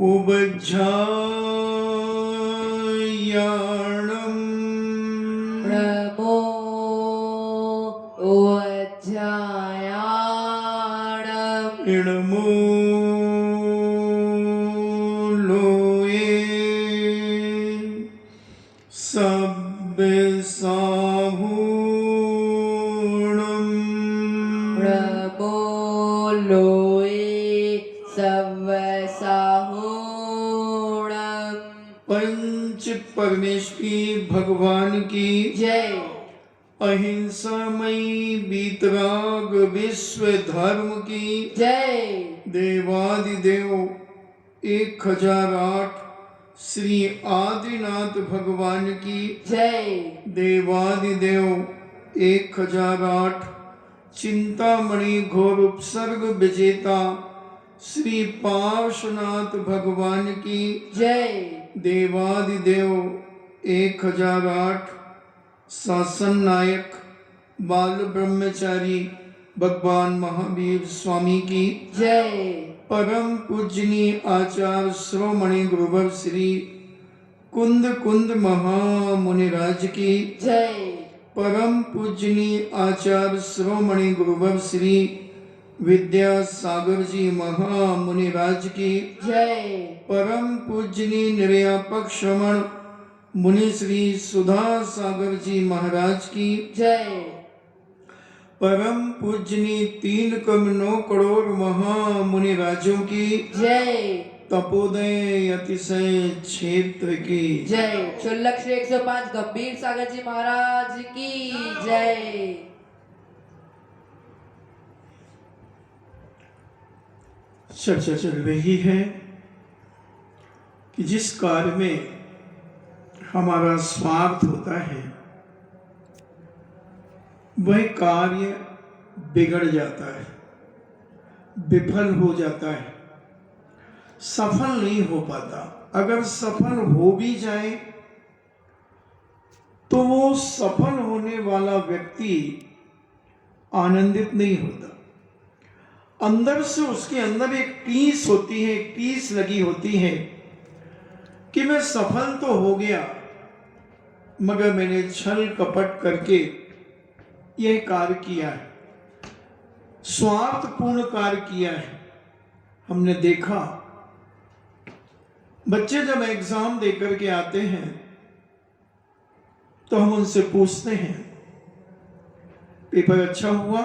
उपध्यायाणम् प्रभो उज्जायाणम् इणमो लोये सब्बसाहूणम् प्रभो लोये सव्वसाहूणम्। पंच परमेश्वरी भगवान की जय। अहिंसामयी वीतराग विश्व धर्म की जय। देवादिदेव 1008 श्री आदिनाथ भगवान की जय। देवादिदेव 1008 चिंतामणि घोर उपसर्ग विजेता श्री पार्श्वनाथ भगवान की जय। देवादिदेव 1008 शासन नायक बाल ब्रह्मचारी भगवान महावीर स्वामी की जय। परम पूजनीय आचार्य श्रोमणि गुरुवर श्री कुंद कुंद महामुनिराज की जय। परम पूजनीय आचार्य श्रोमणि गुरुवर श्री विद्यासागर जी महामुनिराज की जय। परम पूजनीय निर्यापक श्रवण मुनि श्री सुधा सागर जी महाराज की जय। परम पूजनीय 3 करोड़ 9 करोड़ महामुनि राजों की जय। तपोदय अतिशय क्षेत्र की जय। शुल्लक श्री 105 गंभीर सागर जी महाराज की जय। चर्चा चल रही है कि जिस कार्य में हमारा स्वार्थ होता है वह कार्य बिगड़ जाता है, विफल हो जाता है, सफल नहीं हो पाता। अगर सफल हो भी जाए तो वो सफल होने वाला व्यक्ति आनंदित नहीं होता। अंदर से उसके अंदर एक टीस होती है, एक टीस लगी होती है कि मैं सफल तो हो गया मगर मैंने छल कपट करके यह कार्य किया है, स्वार्थपूर्ण कार्य किया है। हमने देखा बच्चे जब एग्जाम देकर के आते हैं तो हम उनसे पूछते हैं पेपर अच्छा हुआ?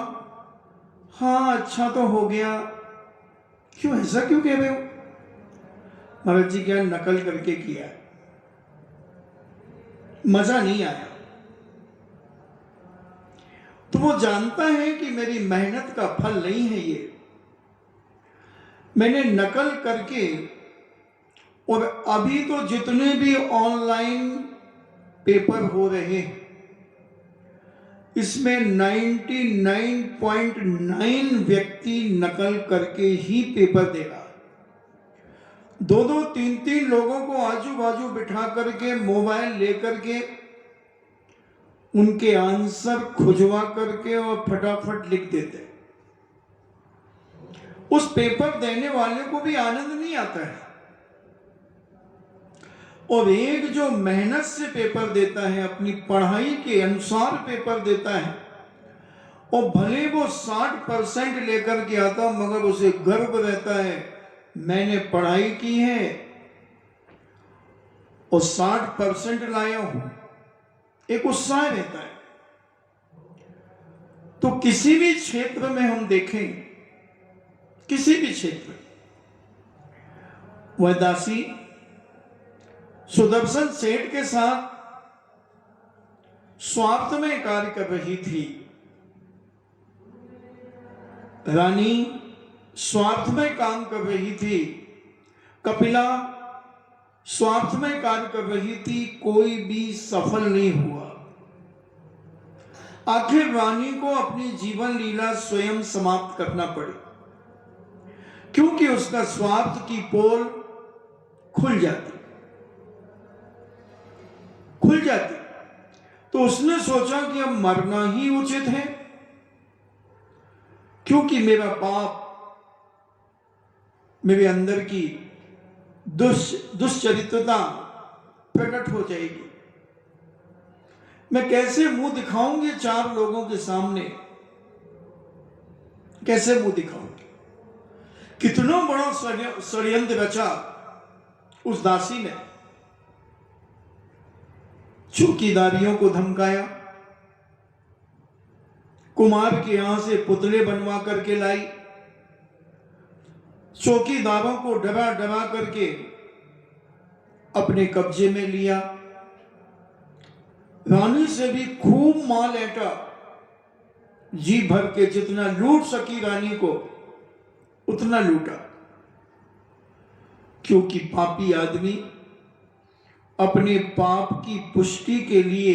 हाँ अच्छा तो हो गया। क्यों, ऐसा क्यों कह रहे हो? महाराज जी क्या नकल करके किया, मजा नहीं आया। तो वो जानता है कि मेरी मेहनत का फल नहीं है ये, मैंने नकल करके। और अभी तो जितने भी ऑनलाइन पेपर हो रहे हैं इसमें 99.9 व्यक्ति नकल करके ही पेपर दे रहा है। 2-2, 3-3 लोगों को आजू बाजू बिठा करके मोबाइल लेकर के उनके आंसर खुजवा करके और फटाफट लिख देते। उस पेपर देने वाले को भी आनंद नहीं आता है। और एक जो मेहनत से पेपर देता है, अपनी पढ़ाई के अनुसार पेपर देता है, और भले वो 60% लेकर के आता मगर उसे गर्व रहता है मैंने पढ़ाई की है और 60% लाया हूं, एक उत्साह रहता है। तो किसी भी क्षेत्र में हम देखें, किसी भी क्षेत्र, वह दासी सुदर्शन सेठ के साथ स्वार्थ में कार्य कर रही थी, रानी स्वार्थ में काम कर रही थी, कपिला स्वार्थ में कार्य कर रही थी, कोई भी सफल नहीं हुआ। आखिर रानी को अपनी जीवन लीला स्वयं समाप्त करना पड़ी, क्योंकि उसका स्वार्थ की पोल खुल जाती। तो उसने सोचा कि अब मरना ही उचित है, क्योंकि मेरा पाप मेरे अंदर की दुश्चरित्रता प्रकट हो जाएगी। मैं कैसे मुंह दिखाऊंगी 4 लोगों के सामने, कैसे मुंह दिखाऊंगी? कितना बड़ा षड्यंत्र रचा उस दासी ने। चौकीदारियों को धमकाया, कुमार के यहां से पुतले बनवा करके लाई, चौकीदारों को डरा डरा करके अपने कब्जे में लिया, रानी से भी खूब माल ऐंठा, जी भर के जितना लूट सकी रानी को उतना लूटा। क्योंकि पापी आदमी अपने पाप की पुष्टि के लिए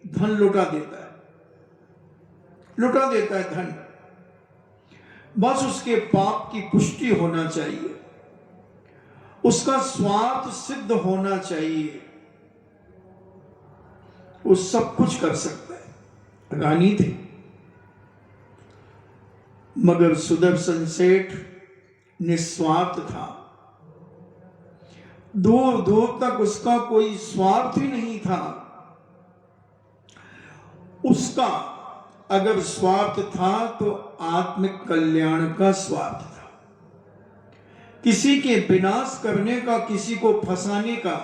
धन लुटा देता है धन। बस उसके पाप की पुष्टि होना चाहिए, उसका स्वार्थ सिद्ध होना चाहिए, वो सब कुछ कर सकता है। रानी थी, मगर सुदर्शन सेठ निस्वार्थ था। दूर दूर तक उसका कोई स्वार्थ ही नहीं था। उसका अगर स्वार्थ था तो आत्मिक कल्याण का स्वार्थ था, किसी के विनाश करने का, किसी को फंसाने का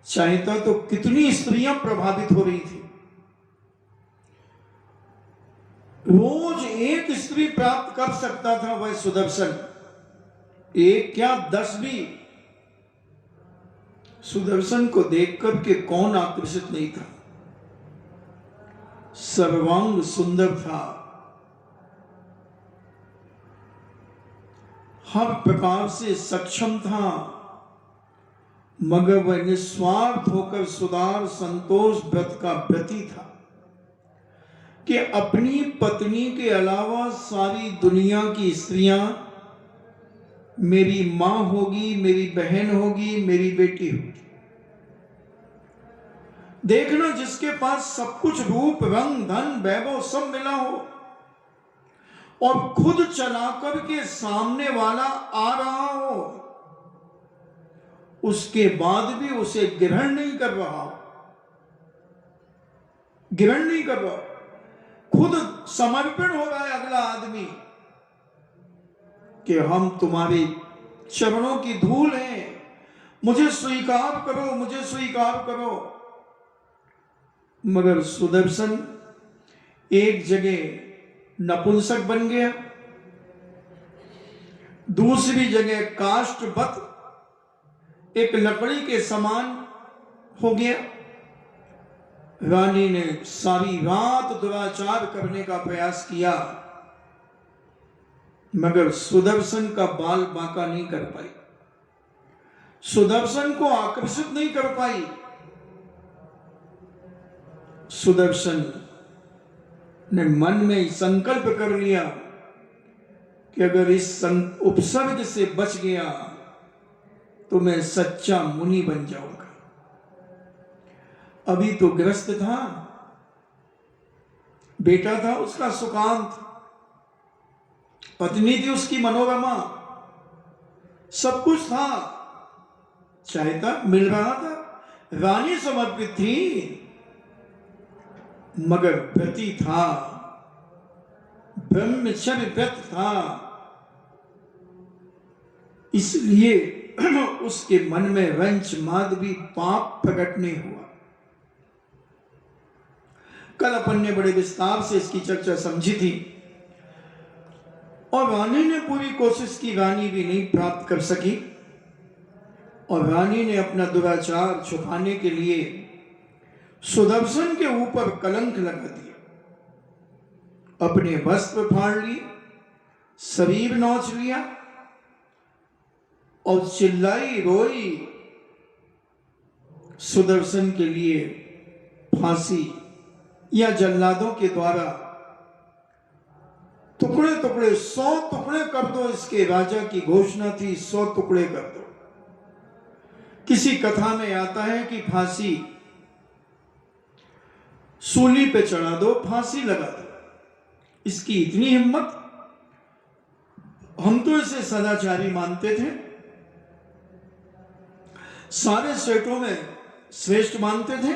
चाहता। तो कितनी स्त्रियां प्रभावित हो रही थी, रोज एक स्त्री प्राप्त कर सकता था वह सुदर्शन, एक क्या 10 भी। सुदर्शन को देख करके कौन आकर्षित नहीं था? सर्वांग सुंदर था, हर प्रकार से सक्षम था, मगर वह निस्वार्थ होकर सुदार संतोष व्रत का व्रती था कि अपनी पत्नी के अलावा सारी दुनिया की स्त्रियां मेरी मां होगी, मेरी बहन होगी, मेरी बेटी होगी। देखना, जिसके पास सब कुछ, रूप रंग धन वैभव सब मिला हो और खुद चला करके सामने वाला आ रहा हो, उसके बाद भी उसे ग्रहण नहीं कर रहा, खुद समर्पण हो रहा है अगला आदमी कि हम तुम्हारे चरणों की धूल हैं, मुझे स्वीकार करो, मुझे स्वीकार करो। मगर सुदर्शन एक जगह नपुंसक बन गया, दूसरी जगह काष्ठवत एक लकड़ी के समान हो गया। रानी ने सारी रात दुराचार करने का प्रयास किया, मगर सुदर्शन का बाल बांका नहीं कर पाई, सुदर्शन को आकर्षित नहीं कर पाई। सुदर्शन ने मन में संकल्प कर लिया कि अगर इस उपसर्ग से बच गया तो मैं सच्चा मुनि बन जाऊंगा। अभी तो ग्रस्त था, बेटा था उसका सुकांत, पत्नी थी उसकी मनोरमा, सब कुछ था, चाहता मिल रहा था, रानी समर्पित थी, मगर व्रती था, ब्रह्मचर्य व्रत था, इसलिए उसके मन में रंच माधवी पाप प्रकट नहीं हुआ। कल अपन ने बड़े विस्तार से इसकी चर्चा समझी थी और रानी ने पूरी कोशिश की, रानी भी नहीं प्राप्त कर सकी और रानी ने अपना दुराचार छुपाने के लिए सुदर्शन के ऊपर कलंक लगा दिया, अपने वस्त्र फाड़ लिए, शरीर नोच लिया और चिल्लाई रोई, सुदर्शन के लिए फांसी या जल्लादों के द्वारा टुकड़े टुकड़े 100 टुकड़े कर दो, इसके राजा की घोषणा थी, 100 टुकड़े कर दो। किसी कथा में आता है कि फांसी सूली पे चढ़ा दो, फांसी लगा दो। इसकी इतनी हिम्मत, हम तो इसे सदाचारी मानते थे, सारे सेठों में श्रेष्ठ मानते थे,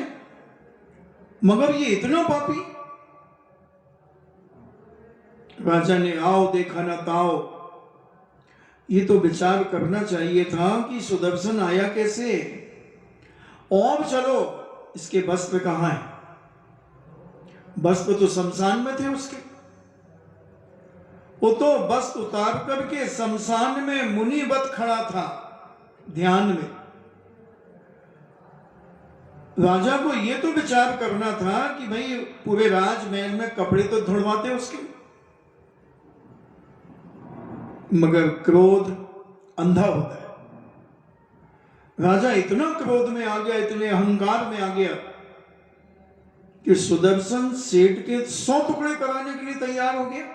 मगर ये इतना पापी। राजा ने आओ देखा ना ताओ, ये तो विचार करना चाहिए था कि सुदर्शन आया कैसे, और चलो इसके वस्त्र कहां है। वस्त्र तो शमशान में थे उसके, वो तो वस्त्र उतार करके शमशान में मुनिवत खड़ा था ध्यान में। राजा को ये तो विचार करना था कि भाई पूरे राजमहल में कपड़े तो धुलवाते उसके, मगर क्रोध अंधा होता है। राजा इतना क्रोध में आ गया, इतने अहंकार में आ गया कि सुदर्शन सेठ के 100 टुकड़े कराने के लिए तैयार हो गया।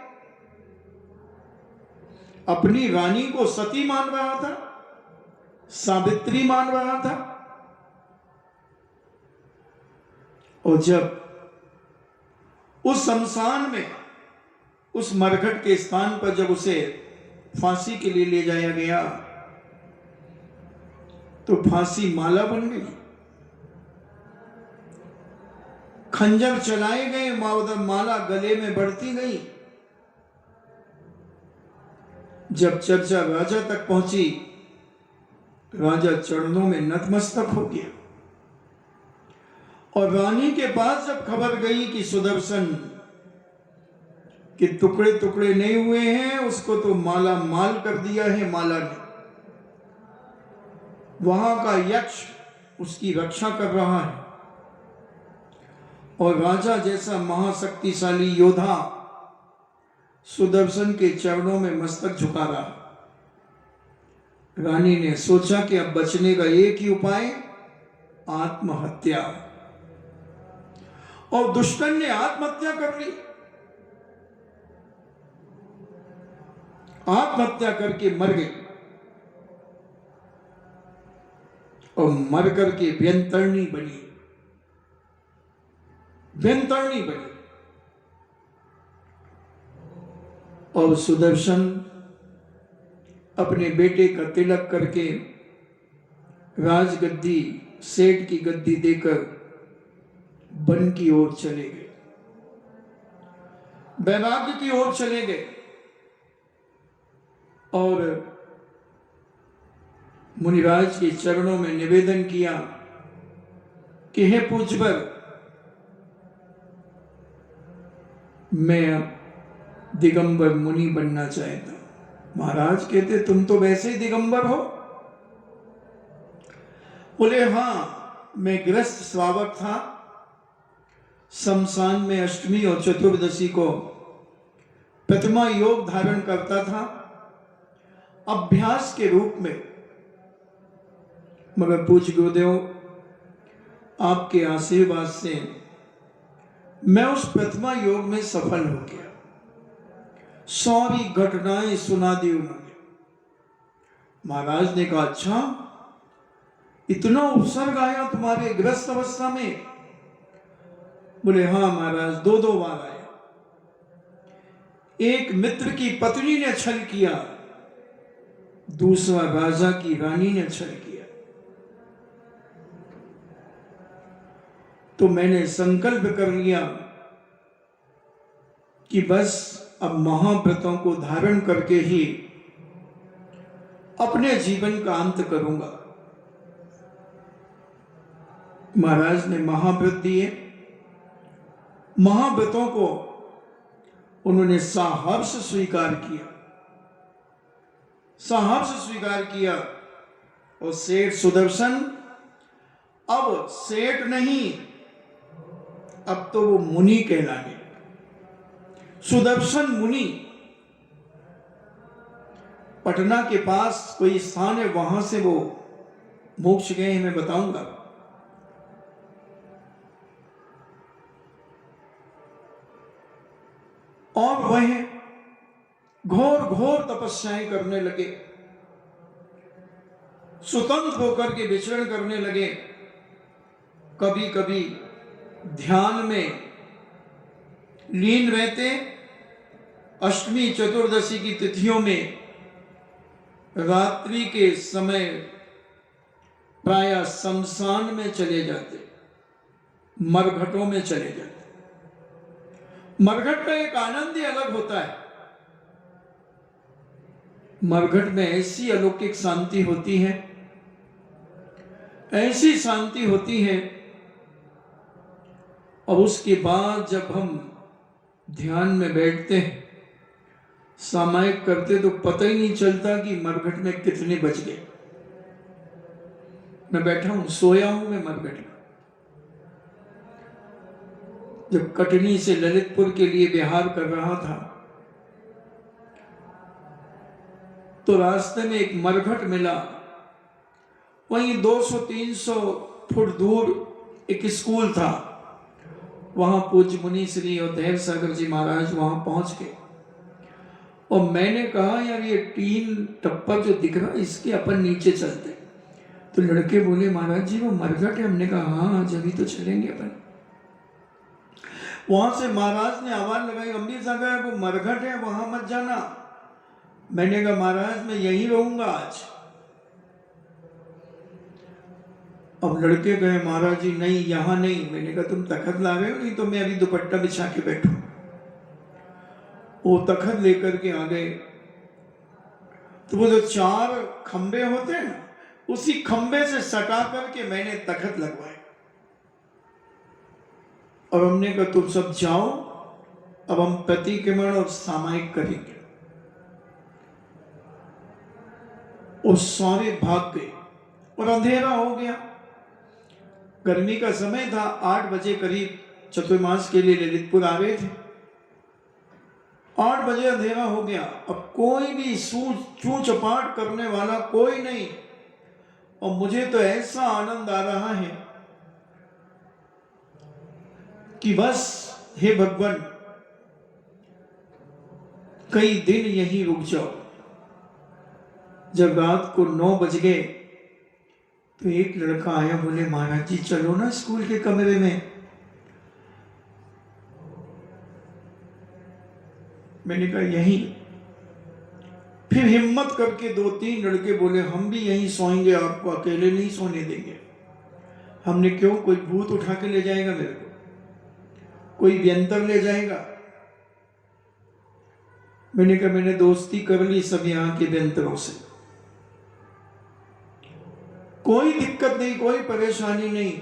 अपनी रानी को सती मान रहा था, सावित्री मान रहा था। और जब उस शमशान में, उस मरघट के स्थान पर जब उसे फांसी के लिए ले जाया गया, तो फांसी माला बन गई, खंजर चलाए गए, माला गले में बढ़ती गई। जब चर्चा राजा तक पहुंची, राजा चरणों में नतमस्तक हो गया। और रानी के पास जब खबर गई कि सुदर्शन के टुकड़े टुकड़े नहीं हुए हैं, उसको तो माला माल कर दिया है माला ने, वहां का यक्ष उसकी रक्षा कर रहा है, और राजा जैसा महाशक्तिशाली योद्धा सुदर्शन के चरणों में मस्तक झुका रहा। रानी ने सोचा कि अब बचने का एक ही उपाय, आत्महत्या। और दुष्टन ने आत्महत्या कर ली। आत्महत्या करके मर गई, और मर करके व्यंतरणी बनी, व्यंतरणी बनी। और सुदर्शन अपने बेटे का तिलक करके राजगद्दी, सेठ की गद्दी देकर वन की ओर चले गए, वैराग्य की ओर चले गए। और मुनिराज के चरणों में निवेदन किया कि हे पूज्यवर, मैं दिगंबर मुनि बनना चाहता हूं। महाराज कहते तुम तो वैसे ही दिगंबर हो। बोले हां, मैं गृहस्थ श्रावक था, शमशान में अष्टमी और चतुर्दशी को प्रतिमा योग धारण करता था अभ्यास के रूप में। मगर पूज्य गुरुदेव, आपके आशीर्वाद से मैं उस प्रतिमा योग में सफल हो गया। सारी घटनाएं सुना दी उन्होंने। महाराज ने कहा अच्छा, इतना उपसर्ग आया तुम्हारे ग्रस्त अवस्था में? बोले हाँ महाराज, 2 बार आया। एक मित्र की पत्नी ने छल किया, दूसरा राजा की रानी ने छल किया। तो मैंने संकल्प कर लिया कि बस अब महाव्रतों को धारण करके ही अपने जीवन का अंत करूंगा। महाराज ने महाव्रत दिए। महाव्रतों को उन्होंने साहर्ष स्वीकार किया, साहर्ष स्वीकार किया। और सेठ सुदर्शन अब सेठ नहीं, अब तो वो मुनि कहलाने। सुदर्शन मुनि। पटना के पास कोई स्थान है, वहां से वो मोक्ष गए हैं, मैं बताऊंगा। और वह घोर घोर तपस्याएं करने लगे, स्वतंत्र होकर के विचरण करने लगे। कभी कभी ध्यान में लीन रहते। अष्टमी चतुर्दशी की तिथियों में रात्रि के समय प्रायः शमशान में चले जाते, मरघटों में चले जाते। मरघट का एक आनंद ही अलग होता है। मरघट में ऐसी अलौकिक शांति होती है, ऐसी शांति होती है। और उसके बाद जब हम ध्यान में बैठते हैं, सामायिक करते, तो पता ही नहीं चलता कि मरघट में कितने बज गए। मैं बैठा हूं, सोया हूं मैं मरघट में। जब कटनी से ललितपुर के लिए विहार कर रहा था, तो रास्ते में एक मरघट मिला। वहीं 200-300 फुट दूर एक स्कूल था। वहां पूज्य मुनि श्री अवधेर सागर जी महाराज वहां पहुंच गए। और मैंने कहा, यार ये टीन टप्पा जो दिख रहा है, इसके अपन नीचे चलते। तो लड़के बोले, महाराज जी वो मरघट है। हमने कहा हाँ, जब तो चलेंगे अपन। वहां से महाराज ने आवाज लगाई, गंभीर सागर वो मरघट है, वहां मत जाना। मैंने कहा महाराज मैं यहीं रहूंगा आज। अब लड़के कहे, महाराज जी नहीं, यहां नहीं। मैंने कहा तुम तखत ला रहे हो, नहीं तो मैं अभी दुपट्टा बिछा के बैठू। वो तखत लेकर के आ गए। तो वो जो 4 खंबे होते हैं ना, उसी खंबे से सटा करके मैंने तखत लगवाए। और हमने कहा तुम सब जाओ, अब हम प्रतिक्रमण और सामायिक करेंगे। और सारे भाग गए और अंधेरा हो गया। गर्मी का समय था, 8 बजे करीब चतुर्मास के लिए ललितपुर आ रहे थे। 8 बजे अंधेरा हो गया। अब कोई भी चू चपाट करने वाला कोई नहीं। और मुझे तो ऐसा आनंद आ रहा है कि बस हे भगवान, कई दिन यहीं रुक जाओ। जब रात को 9 बज गए, तो एक लड़का आया, बोले महाराज जी चलो ना स्कूल के कमरे में। मैंने कहा यहीं। फिर हिम्मत करके 2-3 लड़के बोले, हम भी यहीं सोएंगे, आपको अकेले नहीं सोने देंगे। हमने क्यों, कोई भूत उठा के ले जाएगा मेरे को, कोई व्यंतर ले जाएगा। मैंने कहा मैंने दोस्ती कर ली सब यहाँ के व्यंतरों से, कोई दिक्कत नहीं, कोई परेशानी नहीं।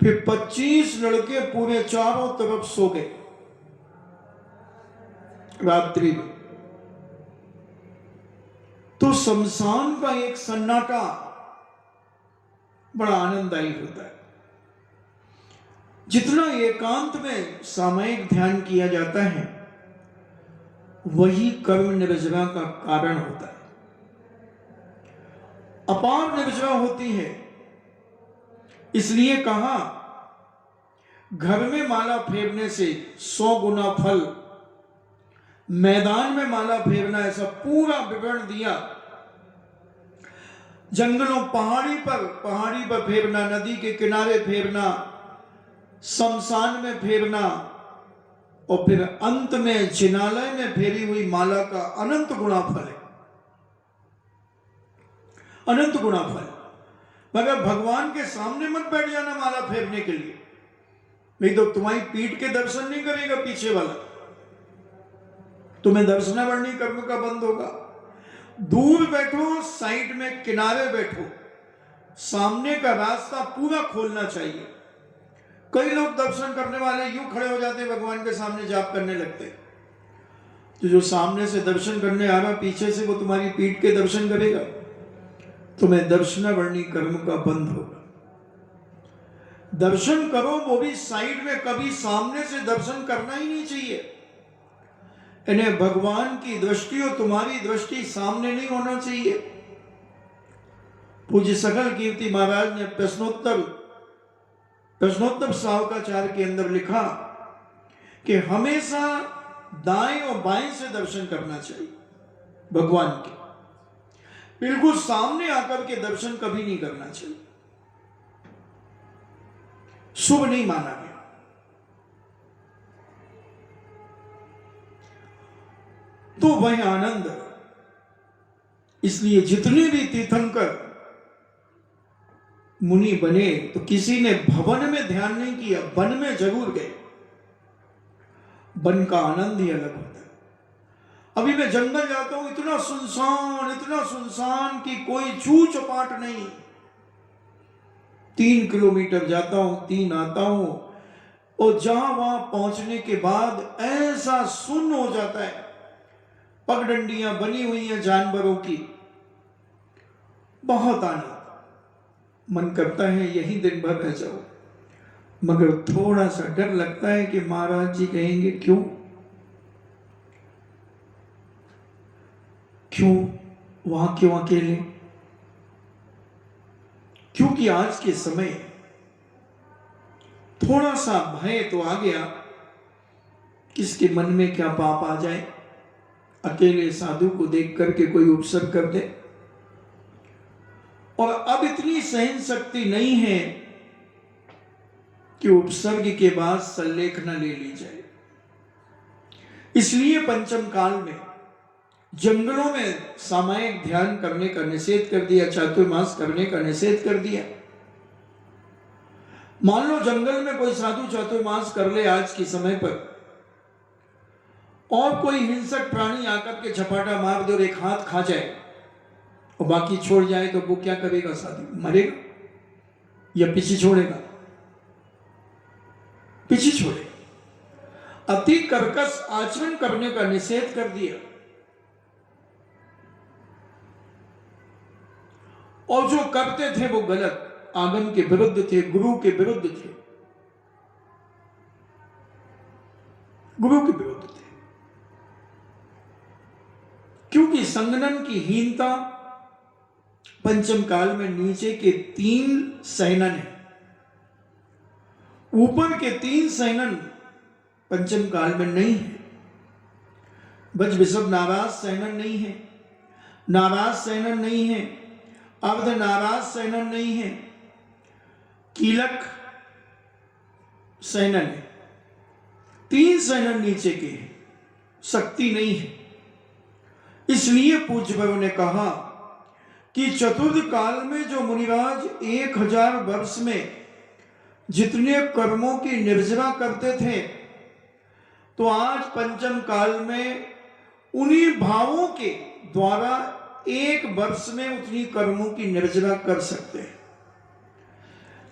फिर 25 लड़के पूरे चारों तरफ सो गए रात्रि में। तो शमशान का एक सन्नाटा बड़ा आनंददायी होता है। जितना एकांत में सामयिक ध्यान किया जाता है, वही कर्म निर्जरा का कारण होता है। अपार निर्जरा होती है। इसलिए कहा, घर में माला फेरने से 100 गुना फल, मैदान में माला फेरना, ऐसा पूरा विवरण दिया। जंगलों पहाड़ी पर फेरना, नदी के किनारे फेरना, शमशान में फेरना, और फिर अंत में जिनालय में फेरी हुई माला का अनंत गुणा फल है, अनंत गुणा फल। मगर भगवान के सामने मत बैठ जाना माला फेरने के लिए, नहीं तो तुम्हारी पीठ के दर्शन नहीं करेगा पीछे वाला, तुम्हें दर्शनावरणी कर्म का बंद होगा। दूर बैठो, साइड में किनारे बैठो, सामने का रास्ता पूरा खोलना चाहिए। कई लोग दर्शन करने वाले यूं खड़े हो जाते हैं, भगवान के सामने जाप करने लगते हैं। तो जो सामने से दर्शन करने आ रहा पीछे से, वो तुम्हारी पीठ के दर्शन करेगा, तुम्हें दर्शनावरणी कर्म का बंद होगा। दर्शन करो, वो भी साइड में, कभी सामने से दर्शन करना ही नहीं चाहिए। इन्हें भगवान की दृष्टि और तुम्हारी दृष्टि सामने नहीं होना चाहिए। पूज्य सकल कीर्ति महाराज ने प्रश्नोत्तर सावकाचार के अंदर लिखा कि हमेशा दाएं और बाएं से दर्शन करना चाहिए भगवान के, बिल्कुल सामने आकर के दर्शन कभी नहीं करना चाहिए, शुभ नहीं माना गया। तो वह आनंद इसलिए जितने भी तीर्थंकर मुनि बने तो किसी ने भवन में ध्यान नहीं किया, वन में जरूर गए। वन का आनंद ही अलग होता है। अभी मैं जंगल जाता हूं, इतना सुनसान कि कोई चू चपाट नहीं। 3 किलोमीटर जाता हूं, 3 आता हूं, और जहां वहां पहुंचने के बाद ऐसा सुन्न हो जाता है। पगडंडियां बनी हुई हैं जानवरों की, बहुत आनंद, मन करता है यही दिन भर रह जाओ। मगर थोड़ा सा डर लगता है कि महाराज जी कहेंगे क्यों वहां क्यों अकेले। क्योंकि आज के समय थोड़ा सा भय तो आ गया, किसके मन में क्या पाप आ जाए, अकेले साधु को देख करके कोई उपसर्ग कर दे। और अब इतनी सहन शक्ति नहीं है कि उपसर्ग के बाद सल्लेखना ले ली जाए। इसलिए पंचम काल में जंगलों में सामायिक ध्यान करने का निषेध कर दिया, चातुर्मास करने का निषेध कर दिया। मान लो जंगल में कोई साधु चातुर्मास कर ले आज के समय पर, और कोई हिंसक प्राणी आकर के झपाटा मार दे और एक हाथ खा जाए और बाकी छोड़ जाए, तो वो क्या करेगा? साधु मरेगा या पीछे छोड़ेगा? पीछे छोड़ेगा। अति कर्कश आचरण करने का निषेध कर दिया। और जो करते थे वो गलत, आगम के विरुद्ध थे, गुरु के विरुद्ध थे, गुरु के विरुद्ध थे। क्योंकि संगनन की हीनता पंचम काल में नीचे के 3 सहनन है, ऊपर के 3 सहनन पंचम काल में नहीं है। बज विषभ नाराज सहनन नहीं है, नाराज सहनन नहीं है, अर्ध नाराज सहनन नहीं है, कीलक सहनन है। 3 सहनन नीचे के हैं, शक्ति नहीं है। इसलिए पूज्यदेव ने कहा कि चतुर्थ काल में जो मुनिराज 1000 वर्ष में जितने कर्मों की निर्जरा करते थे, तो आज पंचम काल में उन्हीं भावों के द्वारा 1 वर्ष में उतनी कर्मों की निर्जरा कर सकते हैं।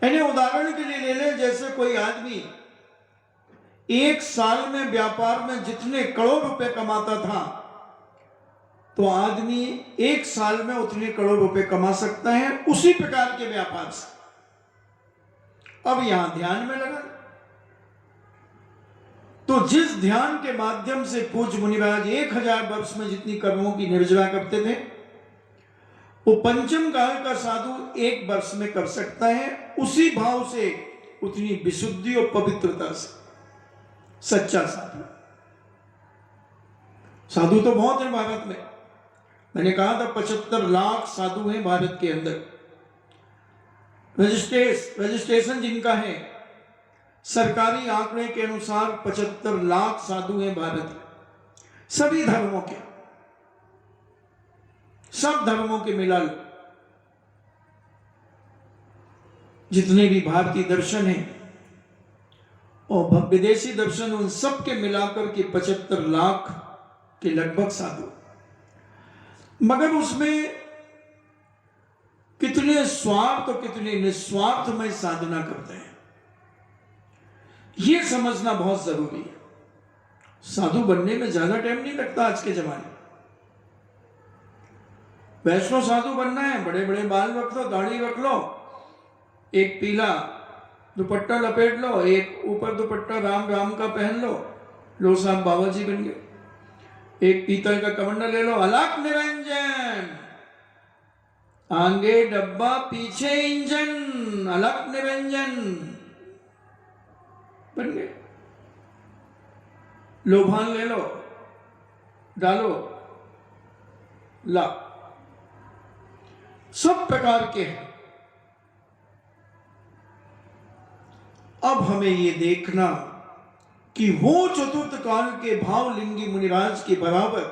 यानी उदाहरण के लिए ले लें, जैसे कोई आदमी 1 साल में व्यापार में जितने करोड़ रुपए कमाता था, तो आदमी 1 साल में उतने करोड़ रुपए कमा सकता है उसी प्रकार के व्यापार से। अब यहां ध्यान में लगा, तो जिस ध्यान के माध्यम से पूज्य मुनिराज 1000 वर्ष में जितनी कर्मों की निर्जरा करते थे, वो पंचम काल का साधु 1 वर्ष में कर सकता है, उसी भाव से, उतनी विशुद्धि और पवित्रता से। सच्चा साधु, साधु तो बहुत है भारत में। मैंने कहा था 75 लाख साधु हैं भारत के अंदर। रजिस्ट्रेशन जिनका है, सरकारी आंकड़े के अनुसार 75 लाख साधु हैं भारत में, सभी धर्मों के, सब धर्मों के मिला लो, जितने भी भारतीय दर्शन हैं और विदेशी दर्शन, उन सब के मिलाकर के 75 लाख के लगभग साधु। मगर उसमें कितने स्वार्थ और कितने निस्वार्थ में साधना करते हैं, यह समझना बहुत जरूरी है। साधु बनने में ज्यादा टाइम नहीं लगता आज के जमाने में। वैष्णव साधु बनना है, बड़े बड़े बाल रख लो, दाढ़ी रख लो, एक पीला दुपट्टा लपेट लो, एक ऊपर दुपट्टा राम राम का पहन लो साहब बाबा जी बन गए। एक पीतल का कमंडल ले लो, अलग निरंजन, आगे डब्बा पीछे इंजन, अलग निरंजन बन गए। लोभान ले लो, डालो, ला, सब प्रकार के हैं। अब हमें ये देखना कि वो चतुर्थ काल के भावलिंगी मुनिराज के बराबर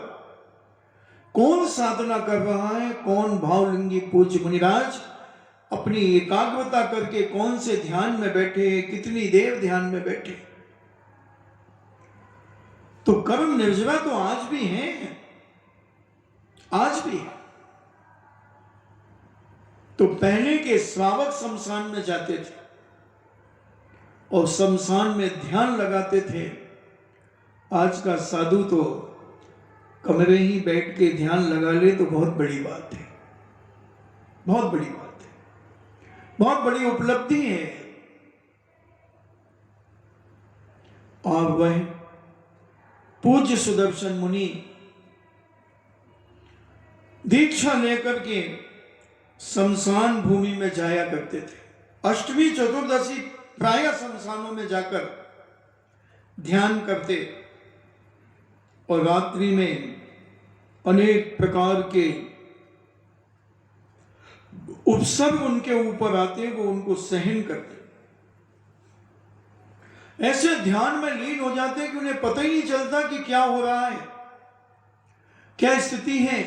कौन साधना कर रहा है, कौन भावलिंगी पूज्य मुनिराज अपनी एकाग्रता करके कौन से ध्यान में बैठे, कितनी देर ध्यान में बैठे। तो कर्म निर्जरा तो आज भी है, आज भी है। तो पहले के श्रावक शमशान में जाते थे और शमशान में ध्यान लगाते थे। आज का साधु तो कमरे ही बैठ के ध्यान लगा ले तो बहुत बड़ी बात है, बहुत बड़ी बात है, बहुत बड़ी उपलब्धि है। और वह पूज्य सुदर्शन मुनि दीक्षा लेकर के शमशान भूमि में जाया करते थे। अष्टमी चतुर्दशी प्राय शमशानों में जाकर ध्यान करते और रात्रि में अनेक प्रकार के उपसर्ग उनके ऊपर आते, वो उनको सहन करते। ऐसे ध्यान में लीन हो जाते कि उन्हें पता ही नहीं चलता कि क्या हो रहा है, क्या स्थिति है।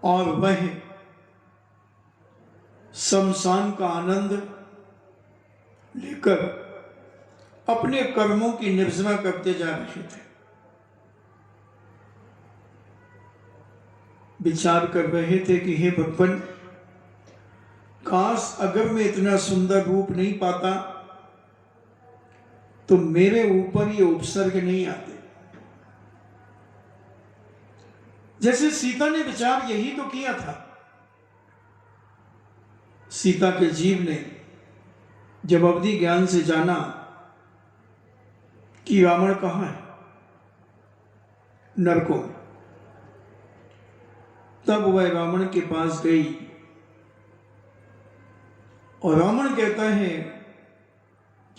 और वह शमशान का आनंद लेकर अपने कर्मों की निर्जना करते जा रहे थे। विचार कर रहे थे कि हे भगवान, काश अगर मैं इतना सुंदर रूप नहीं पाता तो मेरे ऊपर ये उपसर्ग नहीं आते। जैसे सीता ने विचार यही तो किया था। सीता के जीव ने जब अवधि ज्ञान से जाना कि रावण कहां है, नरकों में, तब वह रावण के पास गई और रावण कहता है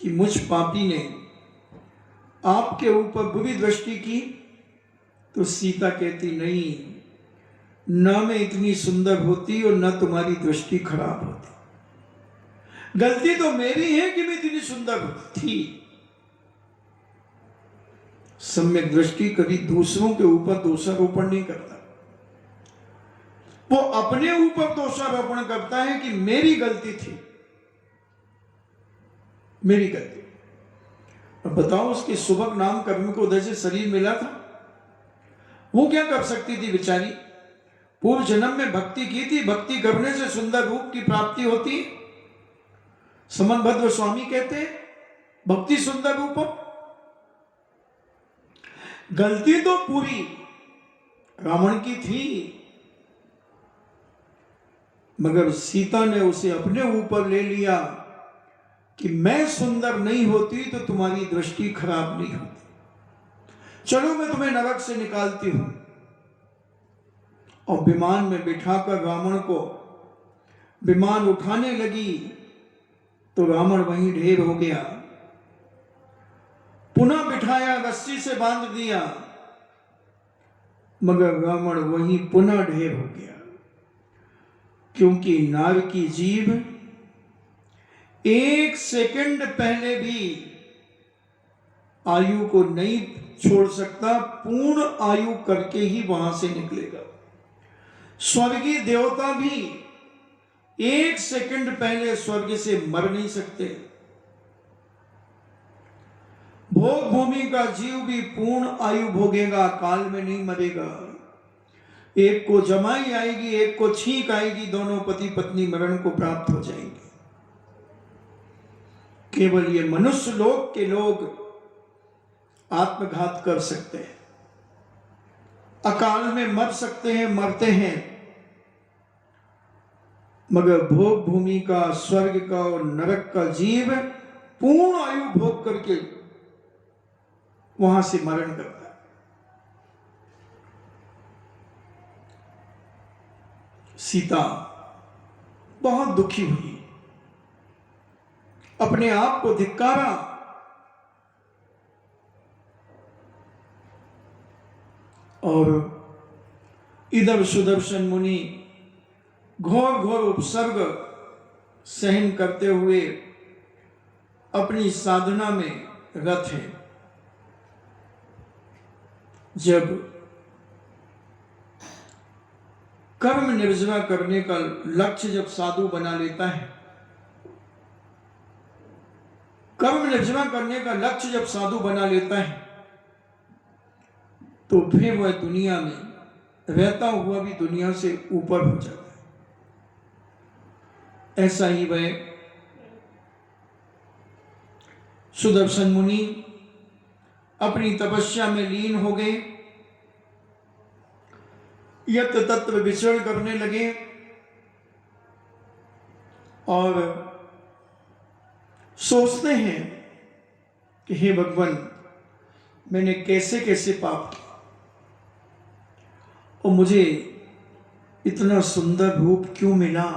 कि मुझ पापी ने आपके ऊपर बुरी दृष्टि की। तो सीता कहती नहीं, न मैं इतनी सुंदर होती और न तुम्हारी दृष्टि खराब होती। गलती तो मेरी है कि मैं इतनी सुंदर थी। सम्यक दृष्टि कभी दूसरों के ऊपर दोषारोपण नहीं करता, वो अपने ऊपर दोषारोपण करता है कि मेरी गलती थी, मेरी गलती। अब बताओ, उसके सुबह नाम कर्म को उदय से शरीर मिला था, वो क्या कर सकती थी बेचारी? पूर्व जन्म में भक्ति की थी, भक्ति करने से सुंदर रूप की प्राप्ति होती। समनभद्र स्वामी कहते हैं भक्ति सुंदर रूप। गलती तो पूरी रावण की थी, मगर सीता ने उसे अपने ऊपर ले लिया कि मैं सुंदर नहीं होती तो तुम्हारी दृष्टि खराब नहीं होती, चलो मैं तुम्हें नरक से निकालती हूं। और विमान में बिठाकर रावण को विमान उठाने लगी तो रावण वहीं ढेर हो गया। पुनः बिठाया, रस्सी से बांध दिया, मगर रावण वहीं पुनः ढेर हो गया। क्योंकि नार की जीव एक सेकंड पहले भी आयु को नहीं छोड़ सकता, पूर्ण आयु करके ही वहां से निकलेगा। स्वर्गीय देवता भी एक सेकंड पहले स्वर्ग से मर नहीं सकते। भोग भूमि का जीव भी पूर्ण आयु भोगेगा, काल में नहीं मरेगा। एक को जमाई आएगी, एक को छींक आएगी, दोनों पति पत्नी मरण को प्राप्त हो जाएंगे। केवल ये मनुष्य लोक के लोग आत्मघात कर सकते हैं, अकाल में मर सकते हैं, मरते हैं, मगर भोग भूमि का, स्वर्ग का और नरक का जीव पूर्ण आयु भोग करके वहां से मरण करता है। सीता बहुत दुखी हुई, अपने आप को धिक्कारा। और इधर सुदर्शन मुनि घोर घोर उपसर्ग सहन करते हुए अपनी साधना में रत हैं। जब कर्म निर्जरा करने का लक्ष्य जब साधु बना लेता है, कर्म निर्जरा करने का लक्ष्य जब साधु बना लेता है, तो फिर वह दुनिया में रहता हुआ भी दुनिया से ऊपर हो जाता है। ऐसा ही वह सुदर्शन मुनि अपनी तपस्या में लीन हो गए, यत्र तत्र विचरण करने लगे और सोचते हैं कि हे भगवान, मैंने कैसे कैसे पाप किया और मुझे इतना सुंदर रूप क्यों मिला।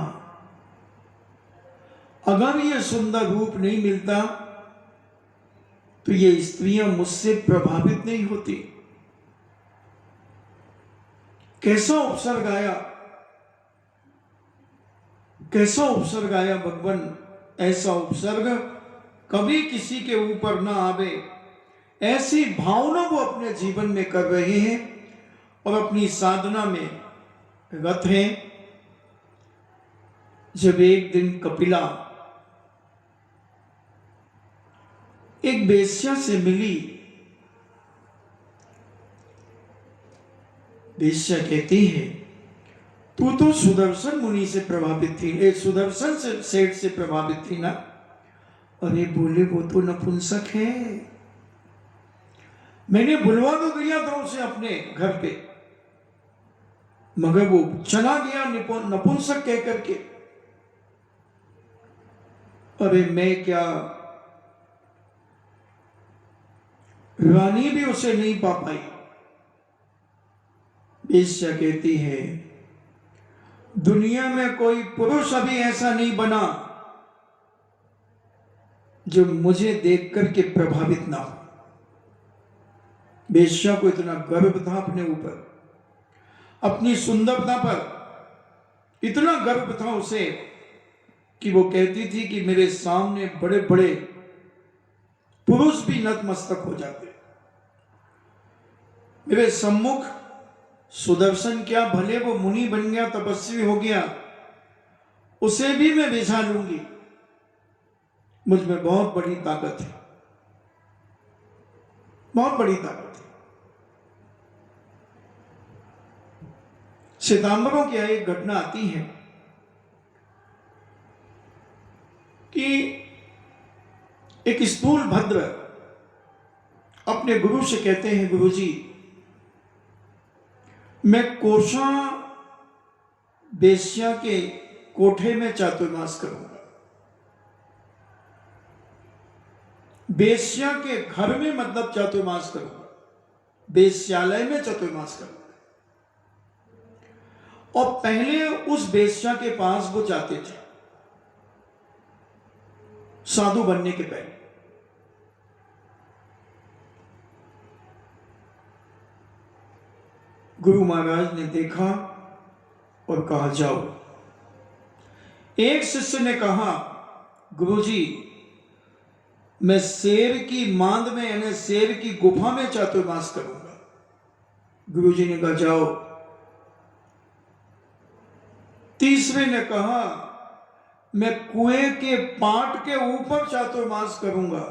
अगर ये सुंदर रूप नहीं मिलता तो ये स्त्रियां मुझसे प्रभावित नहीं होती। कैसा उपसर्ग आया, कैसा उपसर्ग आया भगवान। ऐसा उपसर्ग कभी किसी के ऊपर ना आवे, ऐसी भावना वो अपने जीवन में कर रहे हैं और अपनी साधना में रत हैं। जब एक दिन कपिला एक वेश्या से मिली, वेश्या कहती है, तू तो सुदर्शन मुनि से प्रभावित थी, सुदर्शन से सेठ से प्रभावित थी ना। अरे बोले, वो तो नपुंसक है, मैंने बुलवा तो दिया था उसे अपने घर पे, मगर वो चला गया नपुंसक कह करके। अरे मैं क्या, रानी भी उसे नहीं पा पाई। वेश्या कहती है, दुनिया में कोई पुरुष अभी ऐसा नहीं बना जो मुझे देख करके प्रभावित ना हो। वेश्या को इतना गर्व था अपने ऊपर, अपनी सुंदरता पर इतना गर्व था उसे कि वो कहती थी कि मेरे सामने बड़े बड़े पुरुष भी नतमस्तक हो जाते, मेरे सम्मुख सुदर्शन क्या, भले वो मुनि बन गया, तपस्वी हो गया, उसे भी मैं बिछा लूंगी, मुझ में बहुत बड़ी ताकत है, बहुत बड़ी ताकत है। श्वेतांबरों की एक घटना आती है कि एक स्थूल भद्र अपने गुरु से कहते हैं, गुरुजी मैं कोषा वेश्या के कोठे में चातुर्मास करूंगा, वेश्या के घर में मतलब चातुर्मास करूंगा, वेश्यालय में चातुर्मास करूंगा। और पहले उस वेश्या के पास वो जाते थे साधु बनने के पहले। गुरु महाराज ने देखा और कहा जाओ। एक शिष्य ने कहा, गुरुजी मैं शेर की मांद में यानी शेर की गुफा में चातुर्मास करूंगा। गुरुजी ने कहा जाओ। तीसरे ने कहा मैं कुएं के पाट के ऊपर चातुर्मास करूंगा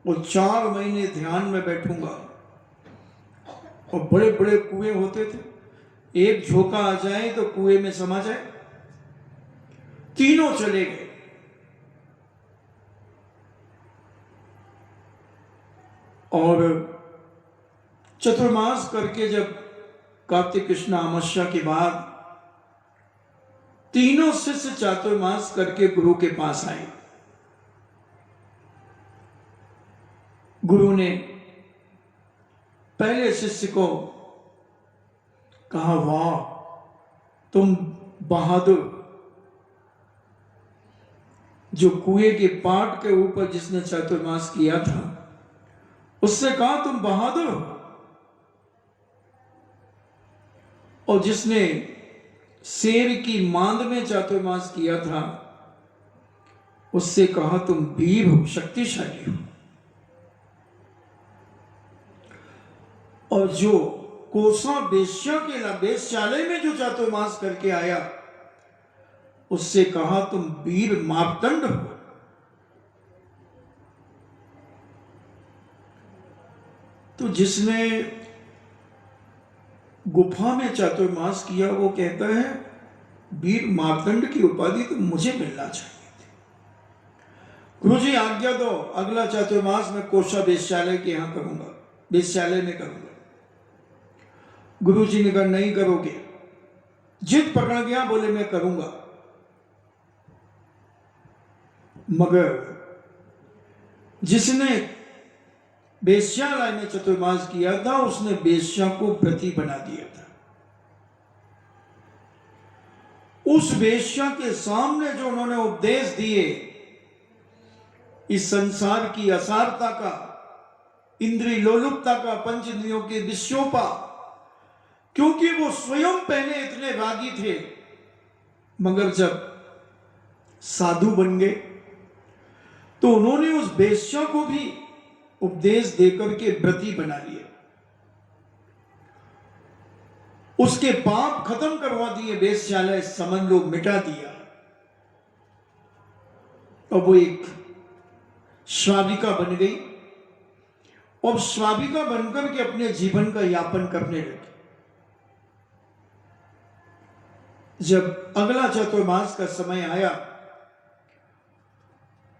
और 4 महीने ध्यान में बैठूंगा। और बड़े बड़े कुएं होते थे, एक झोंका आ जाए तो कुएं में समा जाए। तीनों चले गए। और चतुर्मास करके जब कार्तिक कृष्ण अमावस्या के बाद तीनों शिष्य चातुर्मास करके गुरु के पास आए। गुरु ने पहले शिष्य को कहा, वाह तुम बहादुर, जो कुएं के पाट के ऊपर जिसने चातुर्मास किया था उससे कहा तुम बहादुर हो, और जिसने शेर की मांद में चातुर्मास किया था उससे कहा तुम वीर हो, शक्तिशाली हो। और जो कोसा वेश्या के वेश्यालय में जो चातुर्मास करके आया, उससे कहा तुम वीर मार्तंड हो। तो जिसने गुफा में चातुर्मास किया वो कहता है वीर मार्तंड की उपाधि तो मुझे मिलना चाहिए थी। गुरुजी आज्ञा दो, अगला चातुर्मास मैं कोसा वेश्यालय के यहां करूंगा, वेश्यालय में करूंगा। गुरुजी ने कहा नहीं करोगे। जिद पकड़ गया, बोले मैं करूंगा। मगर जिसने वेश्यालय में चतुर्मास किया था उसने वेश्या को व्रती बना दिया था। उस वेश्या के सामने जो उन्होंने उपदेश दिए इस संसार की असारता का, इंद्रिय लोलुपता का, पंच इंद्रियों के विषयोपा, क्योंकि वो स्वयं पहले इतने रागी थे, मगर जब साधु बन गए तो उन्होंने उस वेश्या को भी उपदेश देकर के व्रती बना लिया, उसके पाप खत्म करवा दिए, वेश्यालय समझ लो मिटा दिया। अब वो एक स्वाभिका बन गई और स्वाभिका बनकर के अपने जीवन का यापन करने लगी। जब अगला चातुर्मास का समय आया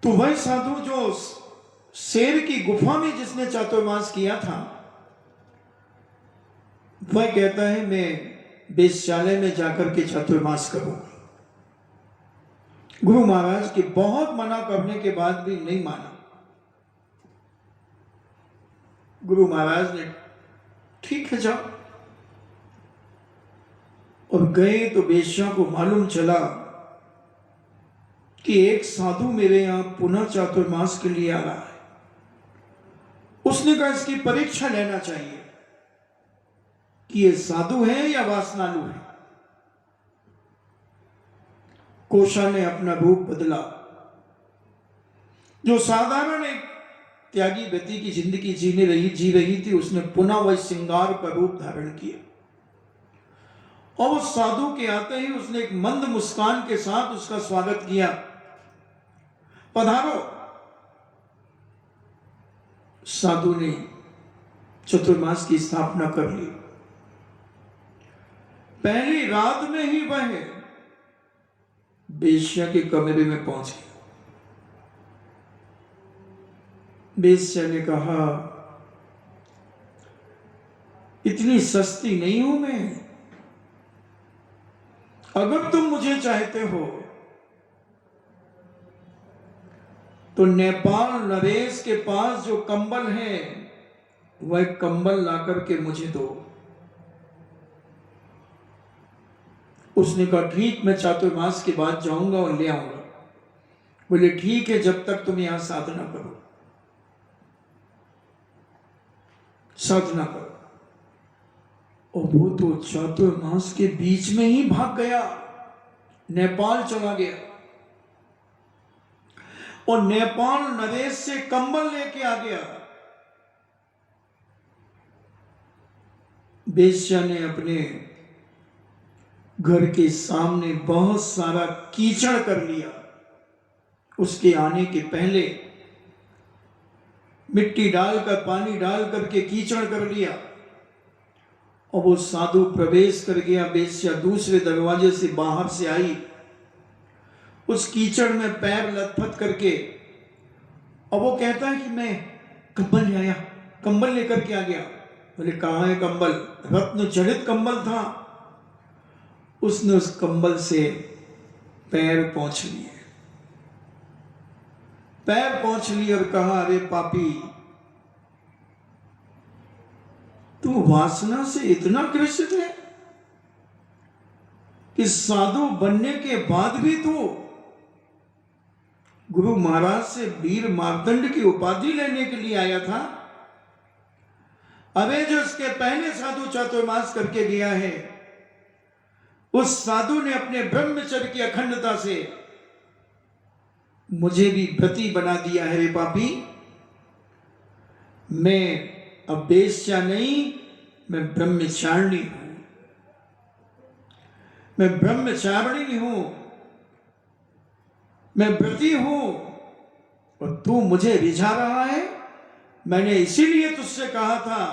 तो वह साधु जो शेर की गुफा में जिसने चातुर्मास किया था, वह कहता है मैं वेश्यालय में जाकर के चातुर्मास करूंगा। गुरु महाराज के बहुत मना करने के बाद भी नहीं माना। गुरु महाराज ने ठीक है जाओ, और गए तो वेश्या को मालूम चला कि एक साधु मेरे यहां पुनः चातुर्मास के लिए आ रहा है। उसने कहा इसकी परीक्षा लेना चाहिए कि ये साधु है या वासनालु है। कोशा ने अपना रूप बदला। जो साधारण एक त्यागी व्यक्ति की जिंदगी जी रही थी, उसने पुनः वह श्रृंगार का रूप धारण किया और उस साधु के आते ही उसने एक मंद मुस्कान के साथ उसका स्वागत किया। पधारो। साधु ने चतुर्मास की स्थापना कर ली। पहली रात में ही वह वेश्या के कमरे में पहुंच गया। वेश्या ने कहा इतनी सस्ती नहीं हूं मैं, अगर तुम मुझे चाहते हो तो नेपाल नरेश के पास जो कंबल है वह कंबल ला करके मुझे दो। उसने कहा ठीक, मैं चातुर्मास के बाद जाऊंगा और ले आऊंगा। बोले ठीक है, जब तक तुम यहां साधना करो, साधना करो। और वो तो चातुर्मास के बीच में ही भाग गया, नेपाल चला गया और नेपाल नरेश से कंबल लेके आ गया। वेश्या ने अपने घर के सामने बहुत सारा कीचड़ कर लिया। उसके आने के पहले मिट्टी डालकर, पानी डाल करके कीचड़ कर लिया और वो साधु प्रवेश कर गया। वेश्या दूसरे दरवाजे से बाहर से आई, उस कीचड़ में पैर लथपथ करके, और वो कहता है कि मैं कंबल ले आया, कंबल लेकर के आ गया। बोले कहाँ है कंबल? रत्न जड़ित कंबल था। उसने उस कंबल से पैर पोंछ लिए, पैर पोंछ लिए और कहा अरे पापी, तू वासना से इतना ग्रसित है कि साधु बनने के बाद भी तू गुरु महाराज से वीर मार्तंड की उपाधि लेने के लिए आया था। अबे जो इसके पहले साधु चातुर्मास करके गया है, उस साधु ने अपने ब्रह्मचर्य की अखंडता से मुझे भी व्रती बना दिया है। रे पापी, मैं अब वेश्या नहीं मैं ब्रह्मचारिणी हूं, मैं ब्रह्मचारिणी हूं, मैं व्रती हूं और तू मुझे रिझा रहा है। मैंने इसीलिए तुझसे कहा था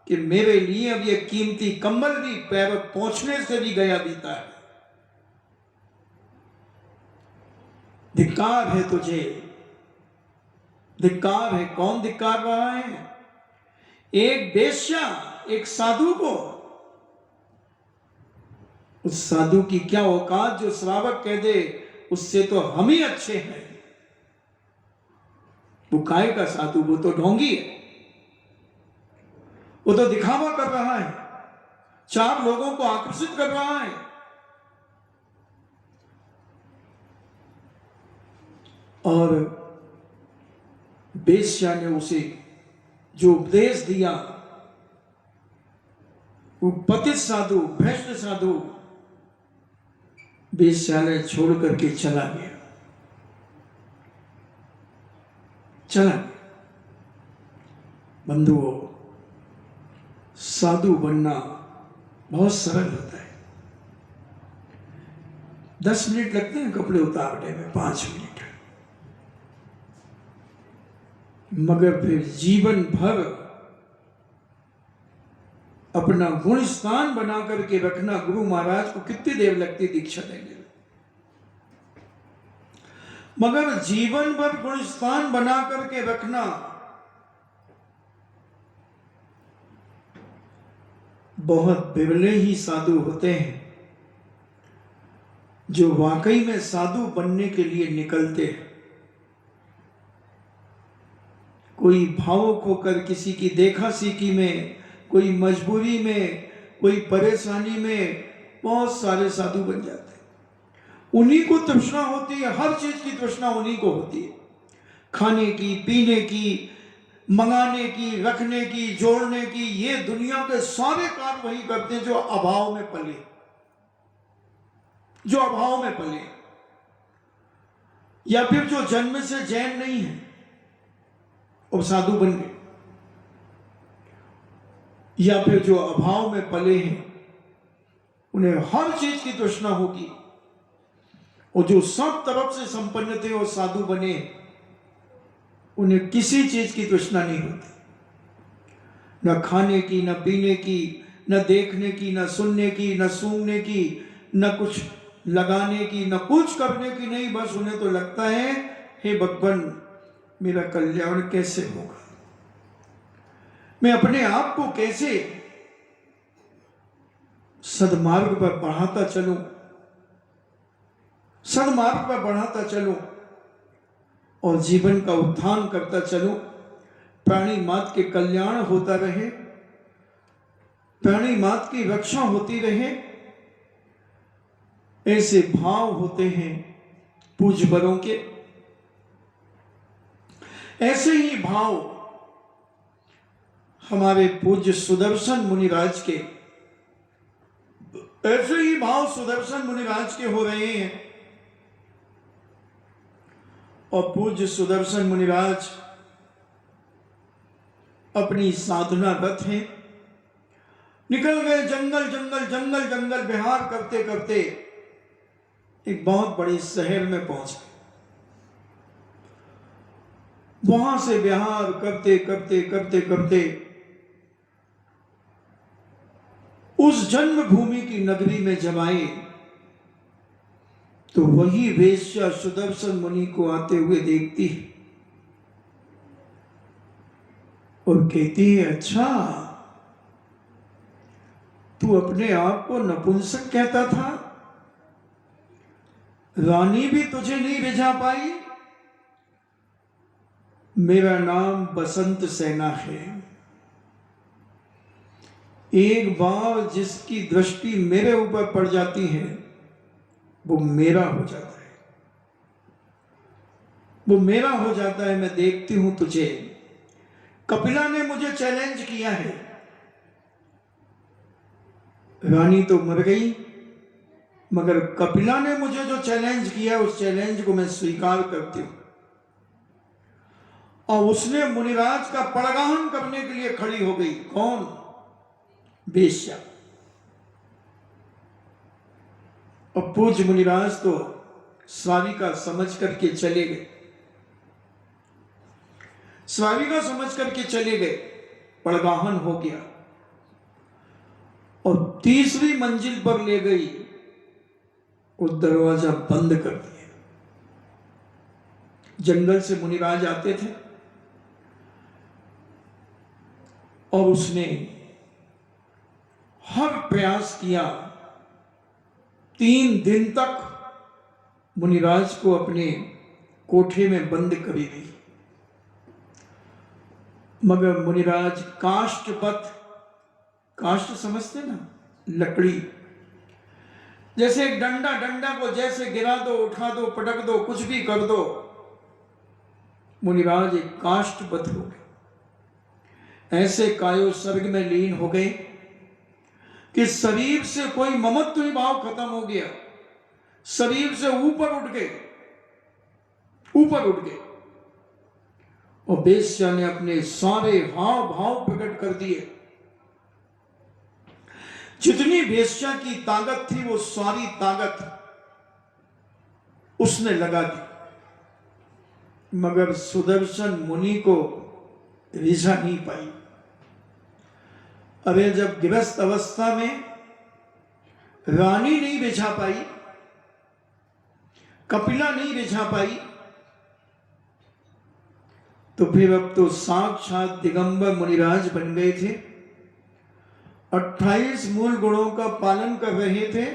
कि मेरे लिए अब ये कीमती कंबल भी पैर पहुंचने से भी गया बीता है। धिक्कार है तुझे, धिक्कार है। कौन धिक्कार रहा है? एक वेश्या एक साधु को। उस साधु की क्या औकात जो श्रावक कह दे उससे तो हम ही अच्छे हैं। वो काय का साधु? वो तो ढोंगी है, वो तो दिखावा कर रहा है, चार लोगों को आकर्षित कर रहा है। और वेश्या ने उसे जो उपदेश दिया, वो पतित साधु, भ्रष्ट साधु वेश्यालय छोड़ करके चला गया, चला गया। बंधुओं, साधु बनना बहुत सरल होता है। 10 मिनट लगते हैं कपड़े उतारने में, 5 मिनट, मगर फिर जीवन भर अपना गुण स्थान बना करके रखना। गुरु महाराज को कितनी देर लगती दीक्षा देंगे, मगर जीवन भर गुण स्थान बना करके रखना बहुत बिरले ही साधु होते हैं जो वाकई में साधु बनने के लिए निकलते हैं। कोई भावुक होकर किसी की देखा सीखी में, कोई मजबूरी में, कोई परेशानी में, बहुत सारे साधु बन जाते हैं। उन्हीं को तृष्णा होती है, हर चीज की तृष्णा उन्हीं को होती है, खाने की, पीने की, मंगाने की, रखने की, जोड़ने की। ये दुनिया के सारे काम वही करते हैं जो अभाव में पले, जो अभाव में पले, या फिर जो जन्म से जैन नहीं है और साधु बन गए, या फिर जो अभाव में पले हैं उन्हें हर चीज की तृष्णा होगी, और जो सब तरफ से संपन्न थे और साधु बने उन्हें किसी चीज की तृष्णा नहीं होती, न खाने की, न पीने की, न देखने की, न सुनने की, न सूंघने की, न कुछ लगाने की, न कुछ करने की नहीं। बस उन्हें तो लगता है हे भगवान मेरा कल्याण कैसे होगा, मैं अपने आप को कैसे सदमार्ग पर बढ़ाता चलूं, सदमार्ग पर बढ़ाता चलूं और जीवन का उत्थान करता चलूं, प्राणी मात्र के कल्याण होता रहे, प्राणी मात्र की रक्षा होती रहे। ऐसे भाव होते हैं पूज्य बरों के। ऐसे ही भाव हमारे पूज्य सुदर्शन मुनिराज के, ऐसे ही भाव सुदर्शन मुनिराज के हो रहे हैं। और पूज्य सुदर्शन मुनिराज अपनी साधना रत हैं, निकल गए जंगल जंगल जंगल जंगल विहार करते करते एक बहुत बड़ी शहर में पहुंच गए। वहां से विहार करते करते करते करते उस जन्मभूमि की नगरी में जब आए तो वही वेश्या सुदर्शन मुनि को आते हुए देखती है और कहती है, अच्छा तू अपने आप को नपुंसक कहता था, रानी भी तुझे नहीं रिझा पाई। मेरा नाम बसंत सेना है। एक बार जिसकी दृष्टि मेरे ऊपर पड़ जाती है वो मेरा हो जाता है, वो मेरा हो जाता है। मैं देखती हूं तुझे। कपिला ने मुझे चैलेंज किया है, रानी तो मर गई, मगर कपिला ने मुझे जो चैलेंज किया उस चैलेंज को मैं स्वीकार करती हूं। और उसने मुनिराज का पड़गाहन करने के लिए खड़ी हो गई। कौन? वेश्या। और पूज्य मुनिराज तो स्वामिका समझ करके चले गए, स्वामिका समझ करके चले गए। पड़गाहन हो गया और तीसरी मंजिल पर ले गई, वो दरवाजा बंद कर दिया। जंगल से मुनिराज आते थे और उसने हर प्रयास किया, 3 दिन तक मुनिराज को अपने कोठे में बंद करी रही, मगर मुनिराज काष्ठपथ, काष्ठ समझते ना, लकड़ी, जैसे एक डंडा, डंडा को जैसे गिरा दो, उठा दो, पटक दो, कुछ भी कर दो, मुनिराज एक काष्ठपथ हो गए। ऐसे कायो स्वर्ग में लीन हो गए कि शरीर से कोई ममत्व भाव खत्म हो गया, शरीर से ऊपर उठ गए, ऊपर उठ गए। और वेश्या ने अपने सारे हाव भाव प्रकट कर दिए। जितनी वेश्या की ताकत थी वो सारी ताकत उसने लगा दी, मगर सुदर्शन मुनि को रिझा नहीं पाई। अरे जब गृहस्थ अवस्था में रानी नहीं रिझा पाई, कपिला नहीं रिझा पाई, तो फिर अब तो साक्षात दिगंबर मुनिराज बन गए थे। 28 मूल गुणों का पालन कर रहे थे।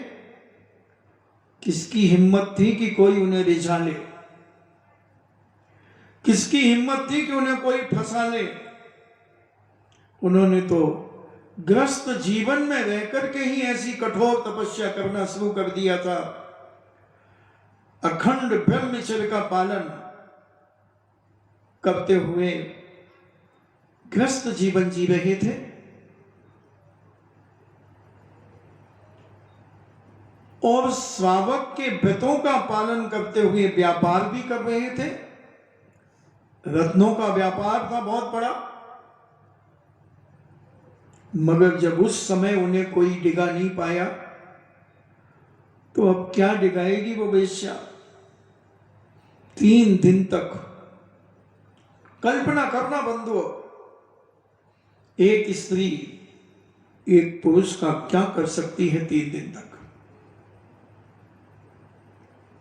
किसकी हिम्मत थी कि कोई उन्हें रिझा ले, किसकी हिम्मत थी कि उन्हें कोई फंसा ले। उन्होंने तो ग्रस्त जीवन में रहकर के ही ऐसी कठोर तपस्या करना शुरू कर दिया था। अखंड ब्रह्मचर्य का पालन करते हुए ग्रस्त जीवन जी रहे थे। और श्रावक के व्रतों का पालन करते हुए व्यापार भी कर रहे थे। रत्नों का व्यापार था बहुत बड़ा, मगर जब उस समय उन्हें कोई डिगा नहीं पाया, तो अब क्या डिगाएगी वो वेश्या। 3 दिन तक कल्पना करना बंधु, एक स्त्री एक पुरुष का क्या कर सकती है 3 दिन तक।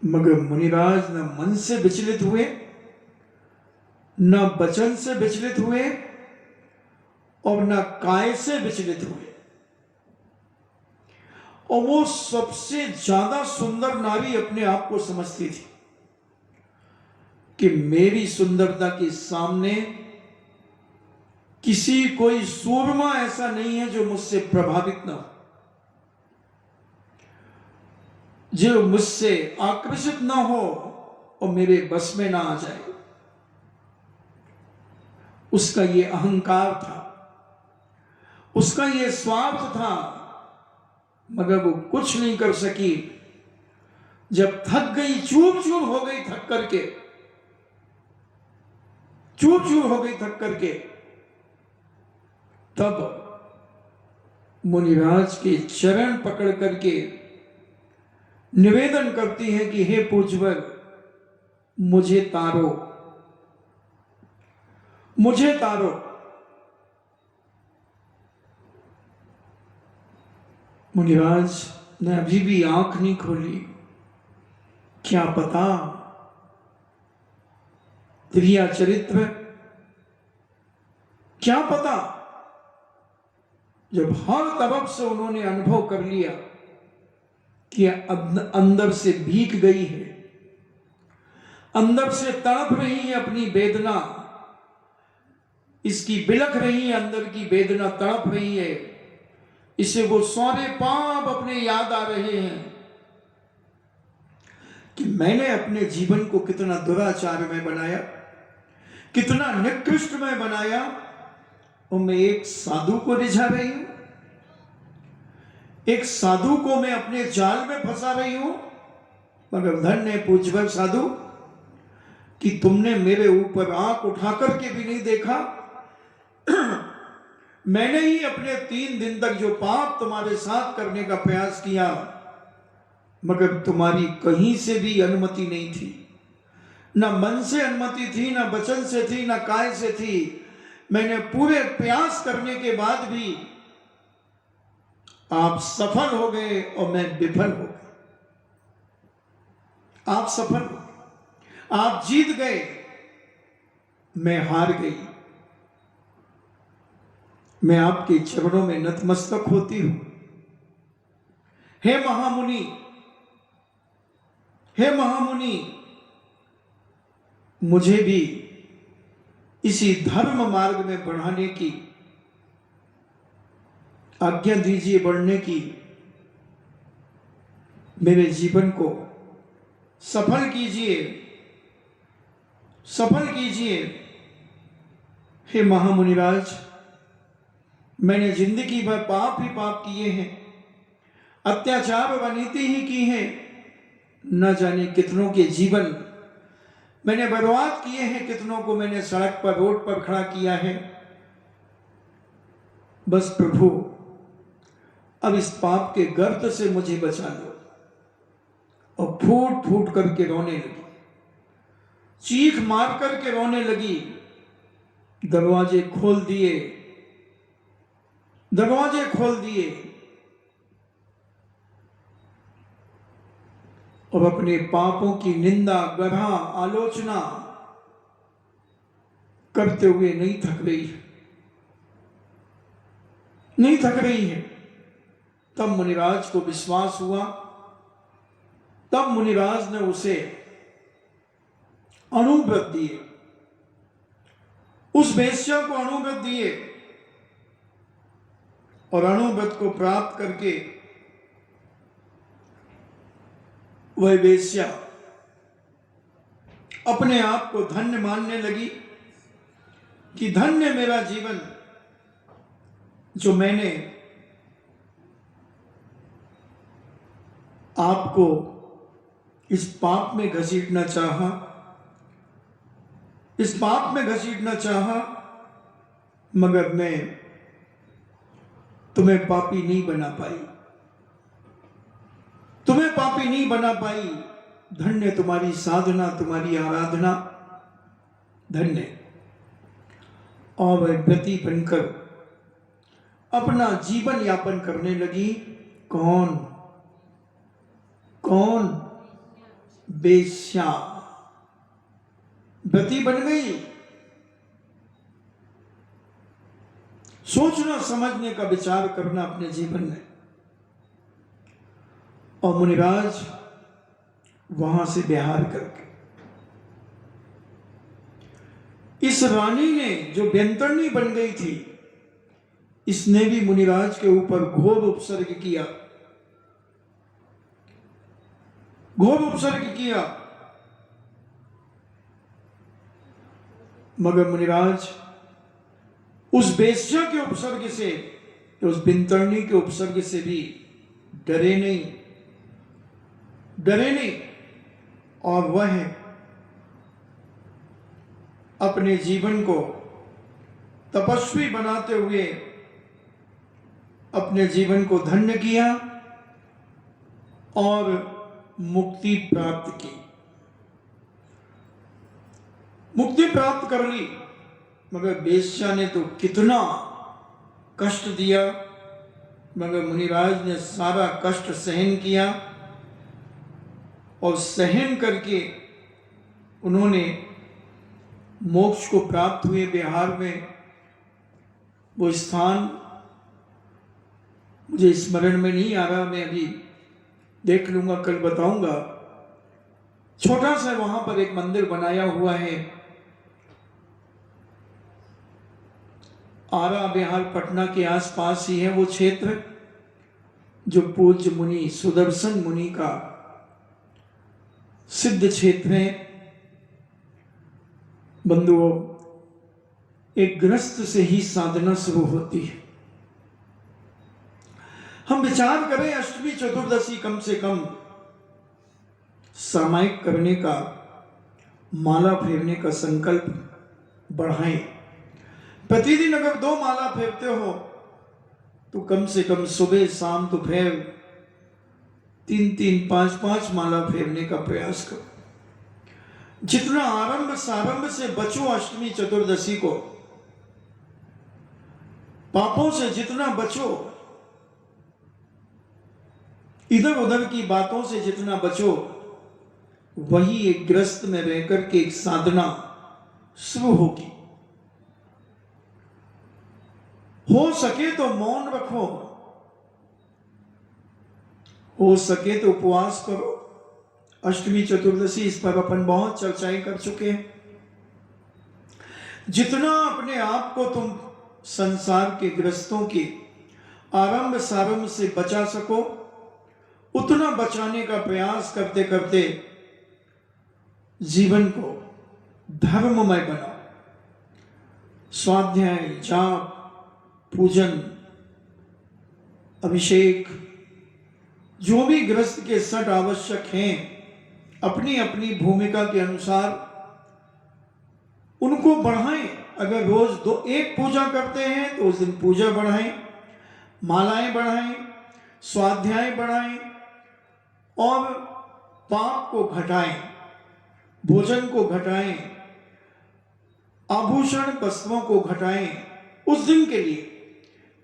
मगर मुनिराज न मन से विचलित हुए, न वचन से विचलित हुए, और न काय से विचलित हुए। और वो सबसे ज्यादा सुंदर नारी अपने आप को समझती थी कि मेरी सुंदरता के सामने किसी कोई सूरमा ऐसा नहीं है जो मुझसे प्रभावित ना हो, जो मुझसे आकर्षित ना हो और मेरे बस में ना आ जाए। उसका ये अहंकार था, उसका ये स्वार्थ था, मगर वो कुछ नहीं कर सकी। जब थक गई, चूर चूर हो गई थक करके, चूर चूर हो गई थक करके, तब मुनिराज के चरण पकड़ करके निवेदन करती है कि हे पूज्यवर, मुझे तारो, मुझे तारो। मुनिराज ने अभी भी आंख नहीं खोली। क्या पता त्रिया चरित्र, क्या पता। जब हर तरफ से उन्होंने अनुभव कर लिया कि अंदर से भीग गई है, अंदर से तड़प रही है अपनी वेदना, इसकी बिलख रही है, अंदर की वेदना तड़प रही है, इसे वो सारे पाप अपने याद आ रहे हैं कि मैंने अपने जीवन को कितना दुराचार में बनाया, कितना निकृष्ट में बनाया, और मैं एक साधु को रिझा रही हूं, एक साधु को मैं अपने जाल में फंसा रही हूं। मगर धन्य है पूज्यवर साधु कि तुमने मेरे ऊपर आंख उठा करके भी नहीं देखा, मैंने ही अपने 3 दिन तक जो पाप तुम्हारे साथ करने का प्रयास किया, मगर तुम्हारी कहीं से भी अनुमति नहीं थी। न मन से अनुमति थी, न वचन से थी, न काय से थी। मैंने पूरे प्रयास करने के बाद भी आप सफल हो गए और मैं विफल हो गया। आप सफल हो गए, आप जीत गए, मैं हार गई। मैं आपके चरणों में नतमस्तक होती हूं। हे महामुनि, हे महामुनि, मुझे भी इसी धर्म मार्ग में बढ़ाने की आज्ञा दीजिए, बढ़ने की। मेरे जीवन को सफल कीजिए, सफल कीजिए। हे महामुनिराज, मैंने जिंदगी भर पाप ही पाप किए हैं, अत्याचार व अनीति ही की है। न जाने कितनों के जीवन मैंने बर्बाद किए हैं, कितनों को मैंने सड़क पर, रोड पर खड़ा किया है। बस प्रभु, अब इस पाप के गर्त से मुझे बचा लो। और फूट फूट करके रोने लगी, चीख मार करके रोने लगी। दरवाजे खोल दिए, दरवाजे खोल दिए और अपने पापों की निंदा, गढ़ा, आलोचना करते हुए नहीं थक रही, नहीं थक रही है। तब मुनिराज को विश्वास हुआ, तब मुनिराज ने उसे अणुव्रत दिए, उस वेश्या को अणुव्रत दिए। और अणुव्रत को प्राप्त करके वह वेश्या अपने आप को धन्य मानने लगी कि धन्य मेरा जीवन, जो मैंने आपको इस पाप में घसीटना चाहा, इस पाप में घसीटना चाहा, मगर मैं तुम्हें पापी नहीं बना पाई, तुम्हें पापी नहीं बना पाई। धन्य तुम्हारी साधना, तुम्हारी आराधना, धन्य। और वह व्रती बनकर अपना जीवन यापन करने लगी। कौन? कौन? वेश्या। व्रती बन गई। सोचना, समझने का विचार करना अपने जीवन में। और मुनिराज वहां से बिहार करके इस रानी ने, जो व्यंतरणी बन गई थी, इसने भी मुनिराज के ऊपर घोर उपसर्ग किया, घोर उपसर्ग किया। मगर मुनिराज उस वेश्या के उपसर्ग से, उस व्यंतरणी के उपसर्ग से भी डरे नहीं, डरे नहीं। और वह अपने जीवन को तपस्वी बनाते हुए अपने जीवन को धन्य किया और मुक्ति प्राप्त की, मुक्ति प्राप्त कर ली। मगर वेश्या ने तो कितना कष्ट दिया, मगर मुनिराज ने सारा कष्ट सहन किया। और सहन करके उन्होंने मोक्ष को प्राप्त हुए। बिहार में वो स्थान मुझे स्मरण में नहीं आ रहा, मैं अभी देख लूंगा, कल बताऊंगा। छोटा सा वहां पर एक मंदिर बनाया हुआ है। आरा बिहार पटना के आसपास ही है वो क्षेत्र, जो पूज्य मुनि सुदर्शन मुनि का सिद्ध क्षेत्र है। बंधुओं, एक गृहस्थ से ही साधना शुरू होती है। हम विचार करें, अष्टमी चतुर्दशी कम से कम सामायिक करने का, माला फेरने का संकल्प बढ़ाएं। प्रतिदिन अगर 2 माला फेरते हो तो कम से कम सुबह शाम दोपहर 3-3, 5-5 माला फेरने का प्रयास करो। जितना आरंभ सारंभ से बचो अष्टमी चतुर्दशी को, पापों से जितना बचो, इधर उधर की बातों से जितना बचो, वही एक ग्रस्त में रहकर के एक साधना शुरू होगी। हो सके तो मौन रखो, हो सके तो उपवास करो। अष्टमी चतुर्दशी, इस पर अपन बहुत चर्चाएं कर चुके हैं। जितना अपने आप को तुम संसार के ग्रस्तों के आरंभ सारंभ से बचा सको, उतना बचाने का प्रयास करते करते जीवन को धर्ममय बनाओ। स्वाध्याय, जाप, पूजन, अभिषेक, जो भी ग्रस्त के सट आवश्यक हैं, अपनी अपनी भूमिका के अनुसार उनको बढ़ाएं। अगर रोज एक पूजा करते हैं तो उस दिन पूजा बढ़ाएं, मालाएं बढ़ाएं, स्वाध्याय बढ़ाएं और पाप को घटाएं, भोजन को घटाएं, आभूषण वस्त्रों को घटाएं। उस दिन के लिए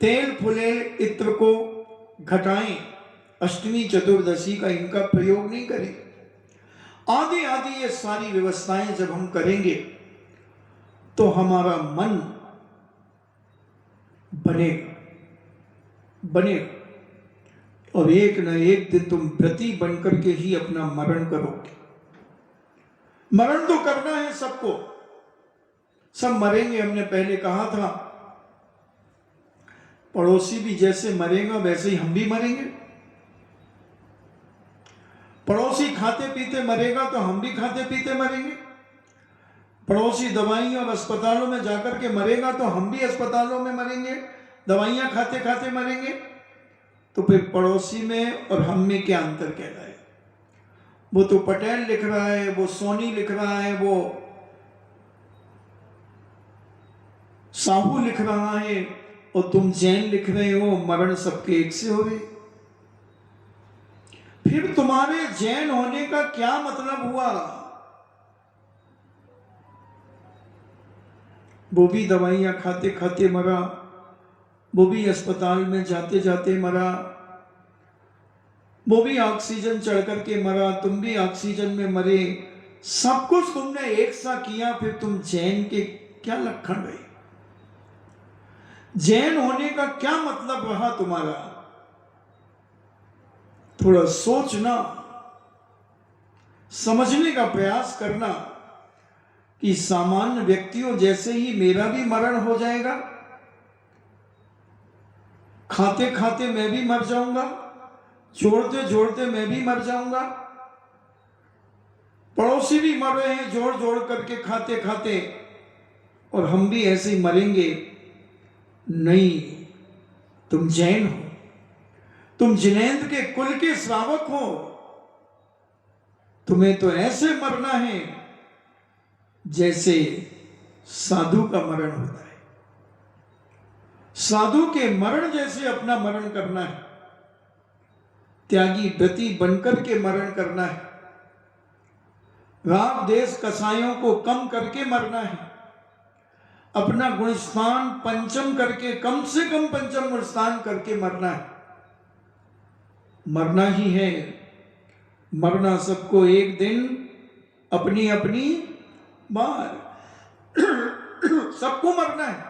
तेल फुलेल इत्र को घटाएं। अष्टमी चतुर्दशी का इनका प्रयोग नहीं करें। आदि आदि ये सारी व्यवस्थाएं जब हम करेंगे तो हमारा मन बनेगा और एक न एक दिन तुम व्रती बनकर के ही अपना मरण करोगे। मरण तो करना है सबको, सब मरेंगे। हमने पहले कहा था, पड़ोसी भी जैसे मरेगा वैसे ही हम भी मरेंगे। पड़ोसी खाते पीते मरेगा तो हम भी खाते पीते मरेंगे। पड़ोसी दवाइयों और अस्पतालों में जाकर के मरेगा तो हम भी अस्पतालों में मरेंगे, दवाइयां खाते खाते मरेंगे। तो फिर पड़ोसी में और हम में क्या अंतर कहलाए? वो तो पटेल लिख रहा है, वो सोनी लिख रहा है, वो साहू लिख रहा है और तुम जैन लिख रहे हो। मरण सबके एक से हो रहे। फिर तुम्हारे जैन होने का क्या मतलब हुआ? वो भी दवाइयां खाते खाते मरा, वो भी अस्पताल में जाते जाते मरा, वो भी ऑक्सीजन चढ़ करके मरा, तुम भी ऑक्सीजन में मरे। सब कुछ तुमने एक सा किया, फिर तुम जैन के क्या लक्षण रहे? जैन होने का क्या मतलब रहा तुम्हारा? थोड़ा सोचना, समझने का प्रयास करना कि सामान्य व्यक्तियों जैसे ही मेरा भी मरण हो जाएगा। खाते खाते मैं भी मर जाऊंगा, जोड़ते जोड़ते मैं भी मर जाऊंगा। पड़ोसी भी मर रहे हैं जोड़ जोड़ करके, खाते खाते, और हम भी ऐसे ही मरेंगे। नहीं, तुम जैन हो, तुम जिनेंद्र के कुल के श्रावक हो। तुम्हें तो ऐसे मरना है जैसे साधु का मरण होता है। साधु के मरण जैसे अपना मरण करना है। त्यागी व्रती बनकर के मरण करना है। राग देश कसायों को कम करके मरना है। अपना गुणस्थान पंचम करके, कम से कम पंचम गुणस्थान करके मरना है। मरना ही है। मरना सबको एक दिन, अपनी अपनी बार सबको मरना है।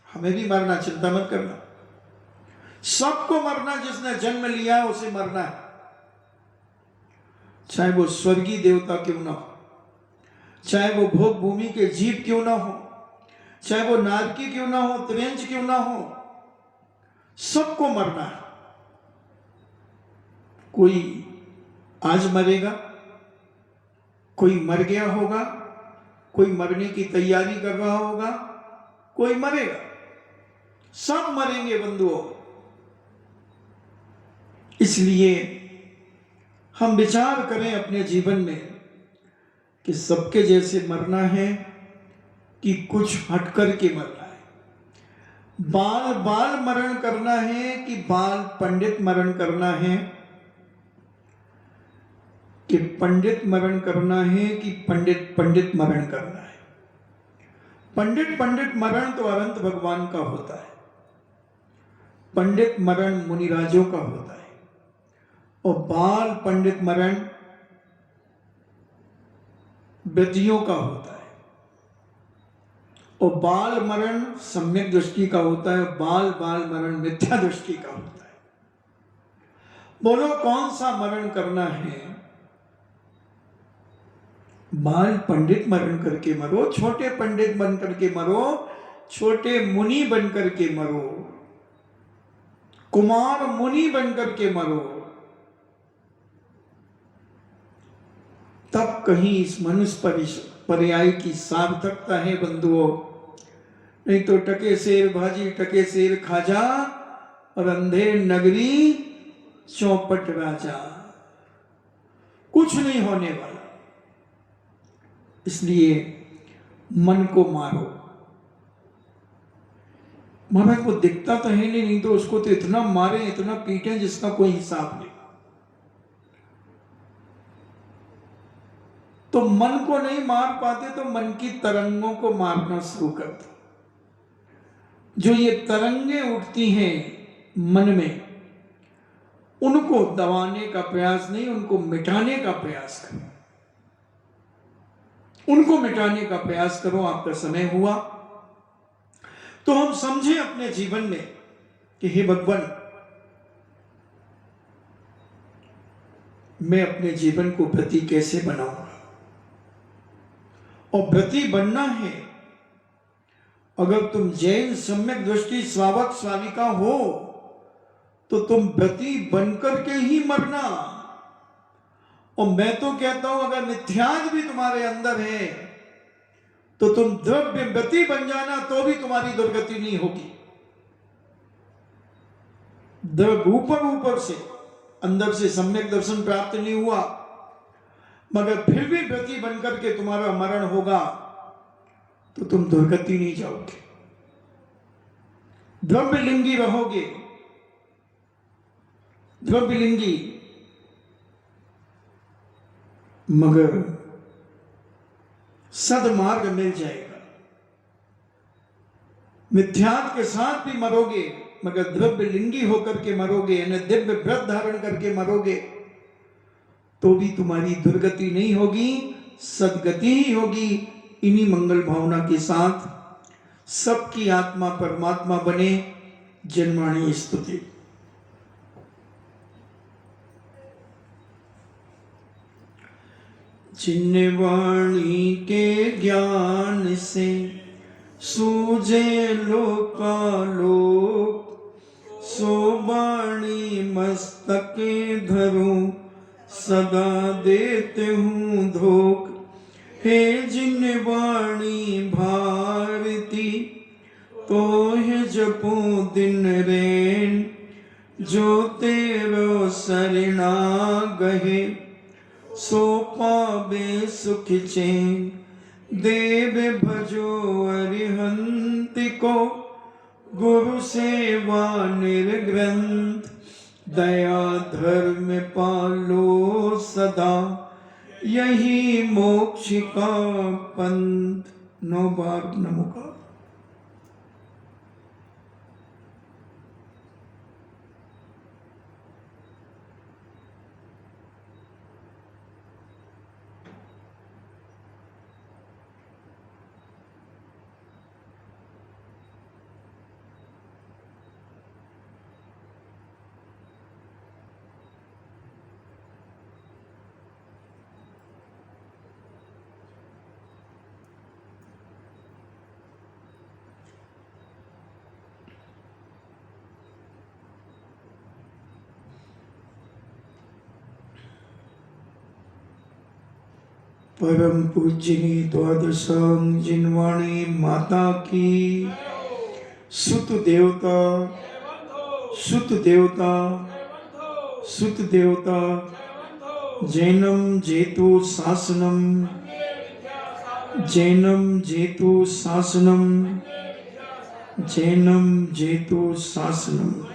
हमें भी मरना, चिंता मत करना। सबको मरना, जिसने जन्म लिया है उसे मरना है। चाहे वो स्वर्गीय देवता क्यों ना हो, चाहे वो भोग भूमि के जीव क्यों ना हो, चाहे वो नारकी क्यों ना हो, त्रियंज क्यों ना हो, सबको मरना है। कोई आज मरेगा, कोई मर गया होगा, कोई मरने की तैयारी कर रहा होगा, कोई मरेगा। सब मरेंगे बंधुओं। इसलिए हम विचार करें अपने जीवन में कि सबके जैसे मरना है कि कुछ हट कर के मरना है। बाल बाल मरण करना है कि बाल पंडित मरण करना है, कि पंडित मरण करना है कि पंडित पंडित मरण करना है। पंडित पंडित मरण तो अनंत भगवान का होता है, पंडित मरण मुनिराजों का होता है, और बाल पंडित मरण व्रतियों का होता है। और बाल मरण सम्यक दृष्टि का होता है, बाल बाल मरण मिथ्या दृष्टि का होता है। बोलो कौन सा मरण करना है? बाल पंडित मरण करके मरो, छोटे पंडित बन करके मरो, छोटे मुनि बन करके मरो, कुमार मुनि बन करके मरो, तब कहीं इस मनुष्य पर्याय की सार्थकता है बंधुओं। नहीं तो टके शेर भाजी टके शेर खाजा और अंधेर नगरी चौपट राजा, कुछ नहीं होने वाला। इसलिए मन को मारो। महाराज को दिखता तो है नहीं तो उसको तो इतना मारे इतना पीटे जिसका कोई हिसाब नहीं। तो मन को नहीं मार पाते तो मन की तरंगों को मारना शुरू कर दो। जो ये तरंगे उठती हैं मन में, उनको दबाने का प्रयास नहीं, उनको मिटाने का प्रयास करो, उनको मिटाने का प्रयास करो। आपका समय हुआ तो हम समझें अपने जीवन में कि हे भगवान, मैं अपने जीवन को व्रती कैसे बनाऊंगा। और व्रती बनना है, अगर तुम जैन सम्यक दृष्टि स्वावक स्वामिका हो तो तुम व्रती बनकर के ही मरना। और मैं तो कहता हूं अगर मिथ्याज भी तुम्हारे अंदर है तो तुम द्रव्य व्रती बन जाना, तो भी तुम्हारी दुर्गति नहीं होगी। द्रव्य ऊपर ऊपर से, अंदर से सम्यक दर्शन प्राप्त नहीं हुआ, मगर फिर भी व्रती बनकर के तुम्हारा मरण होगा तो तुम दुर्गति नहीं जाओगे, द्रव्यलिंगी रहोगे। द्रव्यलिंगी मगर सदमार्ग मिल जाएगा। मिथ्यात्व के साथ भी मरोगे मगर द्रव्यलिंगी होकर के मरोगे, यानी दिव्य व्रत धारण करके मरोगे, तो भी तुम्हारी दुर्गति नहीं होगी, सदगति ही होगी। इन्हीं मंगल भावना के साथ सबकी आत्मा परमात्मा बने। जन्माणी स्तुति। जिन वाणी के ज्ञान से सूझे लोकालोक, सो वाणी मस्तके धरूं सदा देते हूँ धोख। हे जिन वाणी भारती, तो है जपो दिन रैन, जो तेरो सरना गहे, सो पावे सुख चैन। देव भजो अरिहंत को, गुरु सेवा निर्ग्रंथ, दया धर्म पालो सदा, यही मोक्ष का पंथ। 9 बार नमोकार। परम पूज्यनी द्वादशांग जिनवाणी माता की। सुत देवता, सुत देवता, सुत देवता, जैनम जेतु शासनम, जैनम जेतु शासनम, जैनम जेतो शासनम